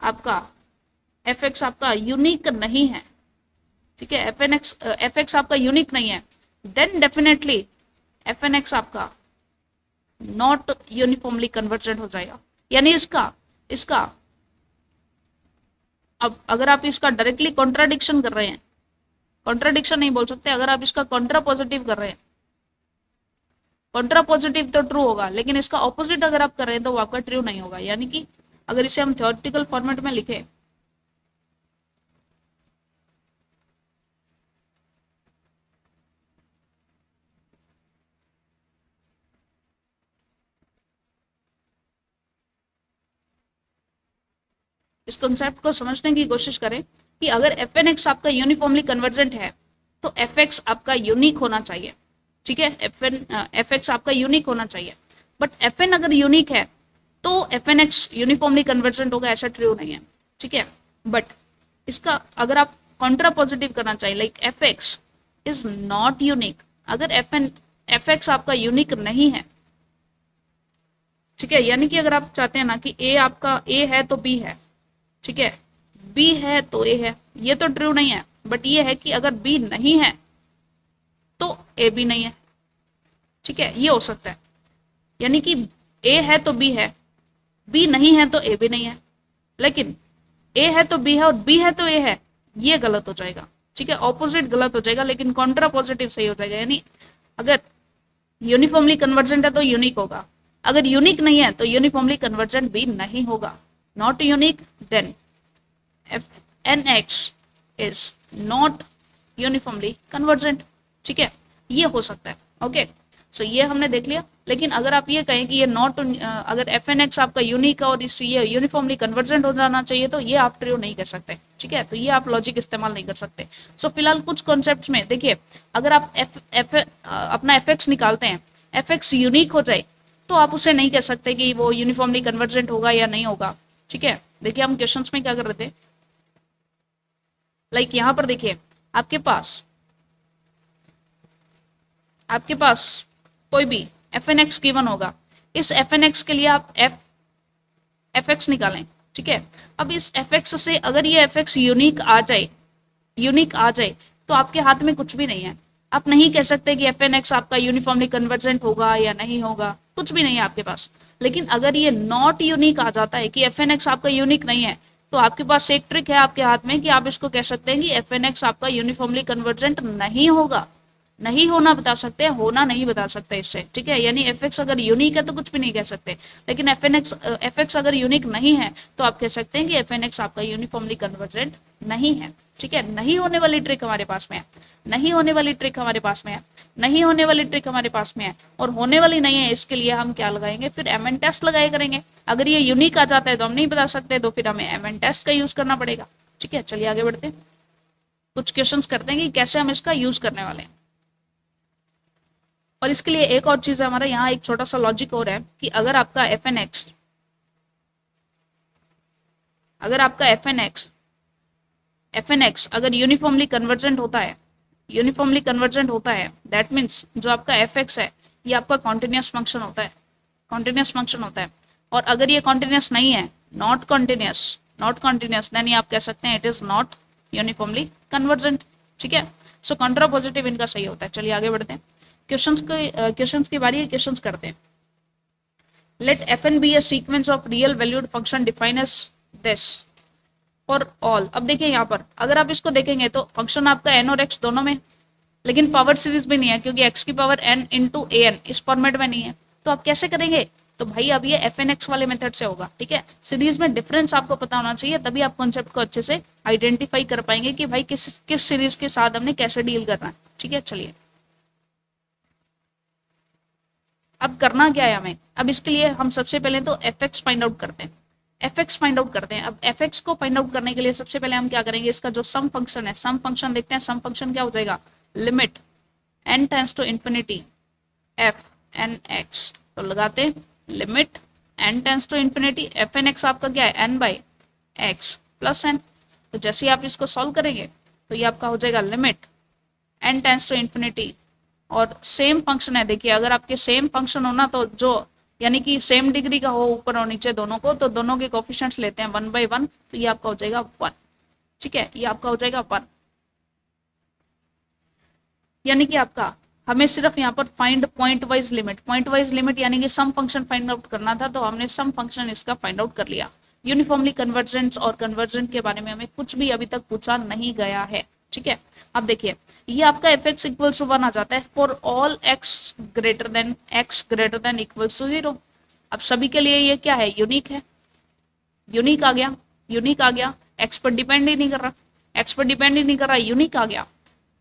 आपका यूनिक नहीं है, ठीक है, एफ एक्स आपका यूनिक नहीं है, then definitely f n x आपका नॉट यूनिफॉर्मली कन्वर्जेंट हो जाएगा। यानी इसका अब अगर आप इसका डायरेक्टली कॉन्ट्राडिक्शन कर रहे हैं, कॉन्ट्राडिक्शन नहीं बोल सकते, अगर आप इसका कॉन्ट्रा पॉजिटिव कर रहे हैं, कॉन्ट्रा पॉजिटिव तो ट्रू होगा, लेकिन इसका ऑपोजिट अगर आप कर रहे हैं तो वो आपका ट्रू नहीं होगा। यानी कि अगर इसे हम थ्योरेटिकल फॉर्मेट में लिखे, इस कॉन्सेप्ट को समझने की कोशिश करें कि अगर एफ एन एक्स आपका यूनिफॉर्मली कन्वर्जेंट है तो एफ एक्स आपका यूनिक होना चाहिए। ठीक है, एफ एक्स आपका यूनिक होना चाहिए, बट एफ एन अगर यूनिक है तो f n x uniformly convergent होगा, ऐसा ट्रू नहीं है। ठीक है, बट इसका अगर आप कॉन्ट्रा पॉजिटिव करना चाहिए, like F x is not unique, अगर एफ एक्स आपका यूनिक नहीं है, ठीक है, यानी कि अगर आप चाहते हैं ना कि ए आपका ए है तो बी है, ठीक है, बी है तो ए है, ये तो ट्रू नहीं है, बट ये है कि अगर बी नहीं है तो ए भी नहीं है। ठीक है, ये हो सकता है, यानी कि ए है तो बी है, बी नहीं है तो ए भी नहीं है, लेकिन ए है तो बी है और बी है तो ए है, ये गलत हो जाएगा। ठीक है, ऑपोजिट गलत हो जाएगा, लेकिन कॉन्ट्रा पॉजिटिव सही हो जाएगा। यानी अगर यूनिफॉर्मली कन्वर्जेंट है तो यूनिक होगा, अगर यूनिक नहीं है तो यूनिफॉर्मली कन्वर्जेंट भी नहीं होगा। Not unique then n x is not uniformly convergent. ठीक है, ये हो सकता है। ओके, सो ये हमने देख लिया। लेकिन अगर आप ये कहें कि ये नॉट, अगर एफ एन एक्स आपका यूनिक है और इस ये यूनिफॉर्मली कन्वर्जेंट हो जाना चाहिए, तो ये आप ट्रू नहीं कर सकते। ठीक है, तो ये आप लॉजिक इस्तेमाल नहीं कर सकते। सो फिलहाल कुछ कॉन्सेप्ट्स में देखिए, अगर आप अपना एफ एक्स निकालते हैं, एफ एक्स यूनिक हो जाए तो आप उसे नहीं कह सकते कि वो यूनिफॉर्मली कन्वर्जेंट होगा या नहीं होगा। ठीक है, देखिए हम क्वेश्चन में क्या कर रहे थे, लाइक यहाँ पर देखिए आपके पास कोई भी एफ एन एक्स गिवन होगा, इस एफ एन एक्स के लिए आप एफ एक्स निकालें। ठीक है, अब इस एफ एक्स से अगर ये एफ एक्स यूनिक आ जाए तो आपके हाथ में कुछ भी नहीं है। आप नहीं कह सकते कि एफ एन एक्स आपका यूनिफॉर्मली कन्वर्जेंट होगा या नहीं होगा, कुछ भी नहीं है आपके पास। लेकिन अगर ये नॉट यूनिक आ जाता है कि एफ एन एक्स आपका यूनिक नहीं है, तो आपके पास एक ट्रिक है आपके हाथ में कि आप इसको कह सकते हैं कि एफ एन एक्स आपका यूनिफॉर्मली कन्वर्जेंट नहीं होगा। नहीं होना बता सकते हैं, होना नहीं बता सकते इससे। ठीक है, यानी एफ एक्स अगर यूनिक है तो कुछ भी नहीं कह सकते, लेकिन एफ एक्स अगर यूनिक नहीं है तो आप कह सकते हैं कि एफ एन एक्स आपका यूनिफॉर्मली कन्वर्जेंट नहीं है। ठीक है, नहीं होने वाली ट्रिक हमारे पास में है, नहीं होने वाली ट्रिक हमारे पास में है, नहीं होने वाली ट्रिक हमारे पास में है, और होने वाली नहीं है, इसके लिए हम क्या लगाएंगे, फिर एम एन टेस्ट लगाए करेंगे। अगर ये यूनिक आ जाता है तो हम नहीं बता सकते, तो फिर हमें एम एन टेस्ट का यूज करना पड़ेगा। ठीक है, चलिए आगे बढ़ते हैं, कुछ क्वेश्चंस करते हैं कि कैसे हम इसका यूज करने वाले हैं। और इसके लिए एक और चीज है, हमारा यहाँ एक छोटा सा लॉजिक और है कि अगर आपका एफ एन एक्स अगर यूनिफॉर्मली कन्वर्जेंट होता है, दैट मीन्स जो आपका एफ एक्स है ये आपका कॉन्टिन्यूस फंक्शन होता है। और अगर ये कॉन्टिन्यूस नहीं है, नॉट कॉन्टिन्यूस, देन आप कह सकते हैं it is not uniformly convergent. ठीक है, सो कॉन्ट्रा पॉजिटिव इनका सही होता है। चलिए आगे बढ़ते हैं, क्वेश्चंस की बारी है, क्वेश्चंस करते हैं। Let f n be a sequence of real valued function define as this for all. अब देखिए यहाँ पर अगर आप इसको देखेंगे तो फंक्शन आपका एन और एक्स दोनों में, लेकिन पावर सीरीज भी नहीं है क्योंकि एक्स की power N into A N इस फॉर्मेट में नहीं है। तो आप कैसे करेंगे, तो भाई अब ये एफ एन एक्स वाले मेथड से होगा। ठीक है, सीरीज में डिफरेंस आपको पता होना चाहिए, तभी आप कॉन्सेप्ट को अच्छे से आइडेंटिफाई कर पाएंगे कि भाई किस सीरीज के साथ हमने कैसे डील करना है। ठीक है, चलिए अब करना क्या है हमें, अब इसके लिए हम सबसे पहले तो एफ एक्स फाइंड आउट करते हैं, एफ एक्स फाइंड आउट करते हैं। अब एफ एक्स को फाइंड आउट करने के लिए सबसे पहले हम क्या करेंगे, इसका जो सम फंक्शन है, सम फंक्शन देखते हैं, सम फंक्शन क्या हो जाएगा, limit n tends to infinity f n x, तो लगाते हैं limit n tends to infinity f n x आपका क्या है, n by x plus n. तो जैसे ही आप इसको सॉल्व करेंगे तो ये आपका हो जाएगा limit n tends to infinity, और सेम फंक्शन है, देखिए अगर आपके सेम फंक्शन हो ना, तो जो यानी कि सेम डिग्री का हो ऊपर और नीचे दोनों को, तो दोनों के कोफिशिएंट्स लेते हैं 1/1, तो ये आपका हो जाएगा 1। ठीक है, ये आपका हो जाएगा 1, यानी कि आपका हमें सिर्फ यहाँ पर फाइंड पॉइंट वाइज लिमिट यानी कि सम फंक्शन फाइंड आउट करना था, तो हमने सम फंक्शन इसका फाइंड आउट कर लिया। यूनिफॉर्मली कन्वर्जेंट और कन्वर्जेंट के बारे में हमें कुछ भी अभी तक पूछा नहीं गया है। ठीक है, अब देखिए ये आपका एफ एक्स इक्वल्स टू 1 आ जाता है for all x greater than equals to 0। अब सभी के लिए ये क्या है, यूनिक है, यूनिक आ गया, एक्स पर डिपेंड ही नहीं कर रहा, यूनिक आ गया।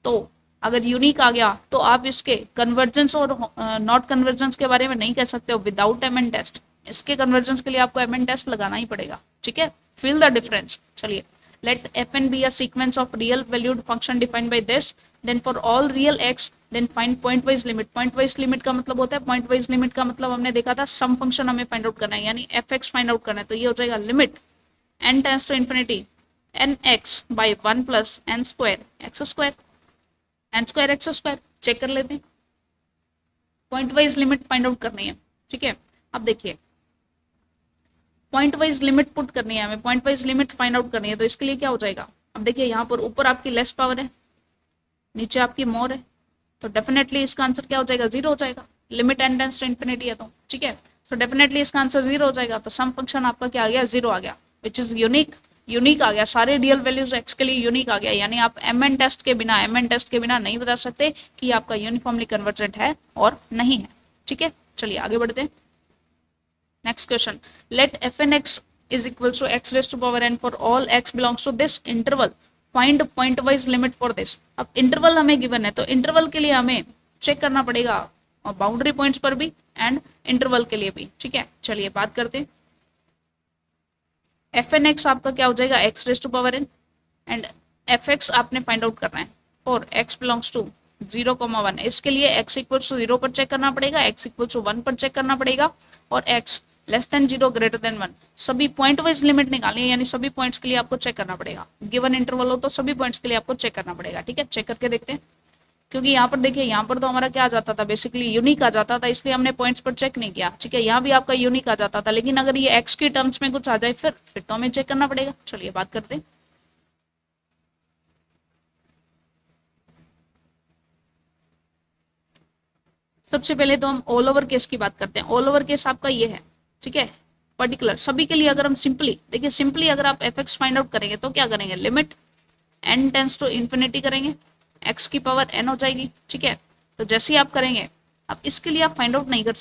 तो अगर यूनिक आ गया तो आप इसके कन्वर्जेंस और नॉट कन्वर्जेंस के बारे में नहीं कह सकते हो विदाउट एम एन टेस्ट। इसके कन्वर्जेंस के लिए आपको एम एन टेस्ट लगाना ही पड़ेगा। ठीक है, फील द डिफरेंस। चलिए, let fn be a sequence of real valued function defined by this, then for all real x then find pointwise limit। pointwise limit का मतलब होता है, pointwise limit का मतलब हमने देखा था सम फंक्शन हमें फाइंड आउट करना है, यानी fx फाइंड आउट करना है। तो ये हो जाएगा limit n tends to infinity nx by 1 plus n square x square। Check कर लेते हैं, पॉइंट लिमिट फाइंड आउट करनी है। ठीक है, अब देखिए पॉइंट वाइज लिमिट पुट करनी है हमें, point wise limit find out करनी है। तो इसके लिए क्या हो जाएगा, अब देखिए यहाँ पर ऊपर आपकी लेस पावर है, नीचे आपकी मोर है, तो डेफिनेटली इसका आंसर क्या हो जाएगा, 0 हो जाएगा। Limit n tends to infinity है तो ठीक है, तो डेफिनेटली इसका आंसर 0 हो जाएगा। तो सम फंक्शन आपका क्या आ गया, 0 आ गया, विच इज यूनिक आ गया, सारे रियल वैल्यूज एक्स के लिए यूनिक आ गया। यानी आप एम एन टेस्ट के बिना नहीं बता सकते कि आपका यूनिफॉर्मली कन्वर्जेंट है और नहीं है। ठीक है, चलिए आगे बढ़ते हैं। Next question, let fn x is equals to x raised to power n for all x belongs to this interval, find pointwise limit for this। अब इंटरवल हमें गिवन है, तो इंटरवल के लिए हमें चेक करना पड़ेगा बाउंड्री पॉइंट्स पर भी एंड इंटरवल के लिए भी। ठीक है, चलिए बात करते हैं। fn x आपका क्या हो जाएगा, x raised to power n, and fx आपने फाइंड आउट करना है फॉर x belongs to 0,1। इसके लिए x इक्वल्स टू 0 पर चेक करना पड़ेगा, x इक्वल्स टू 1 पर चेक करना पड़ेगा, और x less than 0 greater than 1। सभी पॉइंट वाइज लिमिट निकालनी है, यानी सभी पॉइंट्स के लिए आपको चेक करना पड़ेगा। गिवन इंटरवल हो तो सभी पॉइंट्स के लिए आपको चेक करना पड़ेगा। ठीक है, चेक करके देखते हैं, क्योंकि यहाँ पर देखिए यहाँ पर तो हमारा क्या आ जाता था, बेसिकली यूनिक आ जाता था, इसलिए हमने पॉइंट्स पर चेक नहीं किया। ठीक है, यहाँ भी आपका यूनिक आ जाता था, लेकिन अगर ये एक्स की टर्म्स में कुछ आ जाए फिर तो हमें चेक करना पड़ेगा। चलिए बात करते हैं। सबसे पहले तो हम ऑल ओवर केस की बात करते हैं। ऑल ओवर केस आपका ये है, ठीक है, पर्टिकुलर सभी के लिए। अगर हम सिंपली अगर आप एफ एक्स फाइंड आउट करेंगे तो क्या करेंगे, limit n tends to infinity करेंगे, एक्स की पावर एन हो जाएगी। ठीक है, तो जैसे ही आप करेंगे, अब इसके लिए आप फाइंड आउट नहीं कर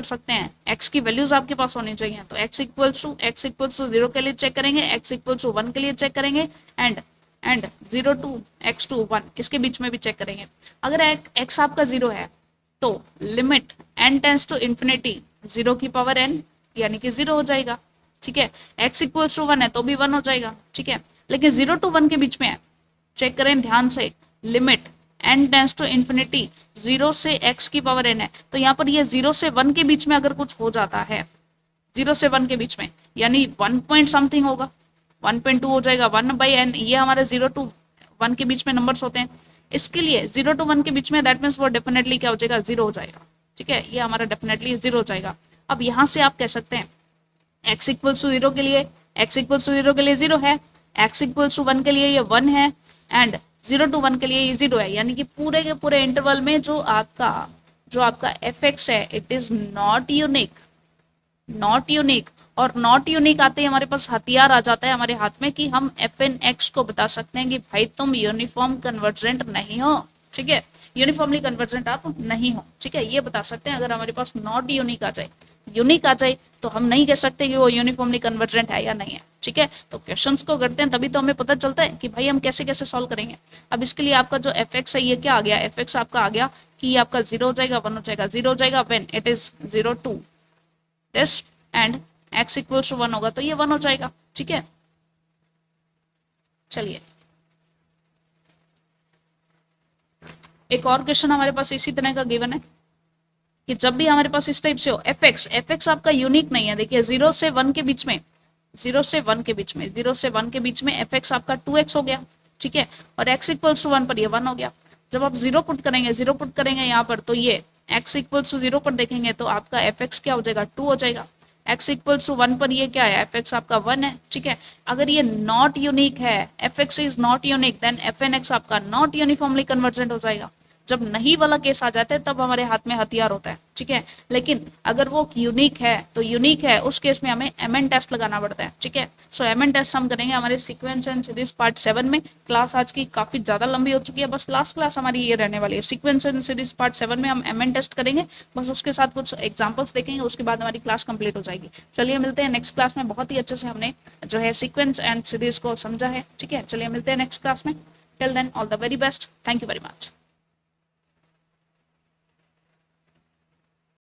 सकते हैं, एक्स की वैल्यूज आपके पास होनी चाहिए। तो एक्स इक्वल्स टू 0 के लिए चेक करेंगे, एक्स इक्वल्स टू 1 के लिए चेक करेंगे, एंड 0 to x to 1 इसके बीच में भी चेक करेंगे। अगर x आपका 0 है तो limit n tends to infinity 0 की पावर n यानी कि 0 हो जाएगा। ठीक है, x इक्वल्स टू 1 है तो भी 1 हो जाएगा। ठीक है, लेकिन 0 to 1 के बीच में है, चेक करें ध्यान से, limit n tends to infinity 0 से x की पावर n है, तो यहाँ पर ये 0 से 1 के बीच में अगर कुछ हो जाता है, 0 से 1 के बीच में, यानी 1 पॉइंट समथिंग होगा, 1.2 हो जाएगा, 1/n, ये हमारे 0 to 1 के बीच में नंबर्स होते हैं। इसके लिए 0 to 1 के बीच में दैट मीन्स वो डेफिनेटली क्या हो जाएगा, 0 हो जाएगा। ठीक है, ये हमारा डेफिनेटली 0 हो जाएगा। अब यहाँ से आप कह सकते हैं x इक्वल्स टू 0 के लिए 0 है, x इक्वल्स टू 1 के लिए ये 1 है, एंड 0 to 1 के लिए ये 0 है, यानी कि पूरे के पूरे इंटरवल में जो आपका fx है, इट इज नॉट यूनिक। और नॉट यूनिक आते ही हमारे पास हथियार आ जाता है हमारे हाथ में कि हम एफ एन एक्स को बता सकते हैं कि भाई तुम यूनिफॉर्म कन्वर्जेंट नहीं हो। ठीक है, यूनिफॉर्मली कन्वर्जेंट आप नहीं हो। ठीक है, ये बता सकते हैं। अगर हमारे पास नॉट यूनिक आ जाए तो हम नहीं कह सकते कि वो यूनिफॉर्मली कन्वर्जेंट है या नहीं है। ठीक है, तो क्वेश्चंस को करते हैं तभी तो हमें पता चलता है कि भाई हम कैसे कैसे सॉल्व करेंगे। अब इसके लिए आपका जो एफ एक्स है ये क्या आ गया, एफ एक्स आपका आ गया कि आपका 0 हो जाएगा 1 हो जाएगा, 0 हो जाएगा when it is 0 to this and x equals to 1 होगा तो ये 1 हो जाएगा। ठीक है, चलिए एक और क्वेश्चन हमारे पास इसी तरह का गिवन है कि जब भी हमारे पास इस टाइप से हो एफ एक्स आपका यूनिक नहीं है। देखिए 0 से 1 के बीच में, 0 से 1 के बीच में, 0 से 1 के बीच में एफ एक्स आपका 2x हो गया। ठीक है, और x इक्वल्स टू 1 पर ये 1 हो गया। जब आप 0 पुट करेंगे, 0 पुट करेंगे यहाँ पर तो ये x इक्वल्स टू 0 पर देखेंगे तो आपका एफ एक्स क्या हो जाएगा 2 हो जाएगा। x इक्वल्स टू 1 पर ये क्या है एफ एक्स आपका 1 है। ठीक है, अगर ये नॉट यूनिक है, f x is not unique, then f n x आपका नॉट यूनिफॉर्मली कन्वर्जेंट हो जाएगा। जब नहीं वाला केस आ जाता है तब हमारे हाथ में हथियार होता है। ठीक है, लेकिन अगर वो यूनिक है तो यूनिक है उस केस में हमें एमएन टेस्ट लगाना पड़ता है। ठीक है, सो एमएन टेस्ट हम करेंगे हमारे सीक्वेंस एंड सीरीज पार्ट 7 में। क्लास आज की काफी ज्यादा लंबी हो चुकी है, बस लास्ट क्लास हमारी ये रहने वाली है। सीक्वेंस एंड सीरीज पार्ट 7 में हम एमएन टेस्ट करेंगे, बस उसके साथ कुछ एग्जाम्पल्स देखेंगे, उसके बाद हमारी क्लास कंप्लीट हो जाएगी। चलिए मिलते हैं नेक्स्ट क्लास में। बहुत ही अच्छे से हमने जो है सीक्वेंस एंड सीरीज को समझा है। ठीक है, चलिए मिलते हैं नेक्स्ट क्लास में। Till then all the very best, thank you very much.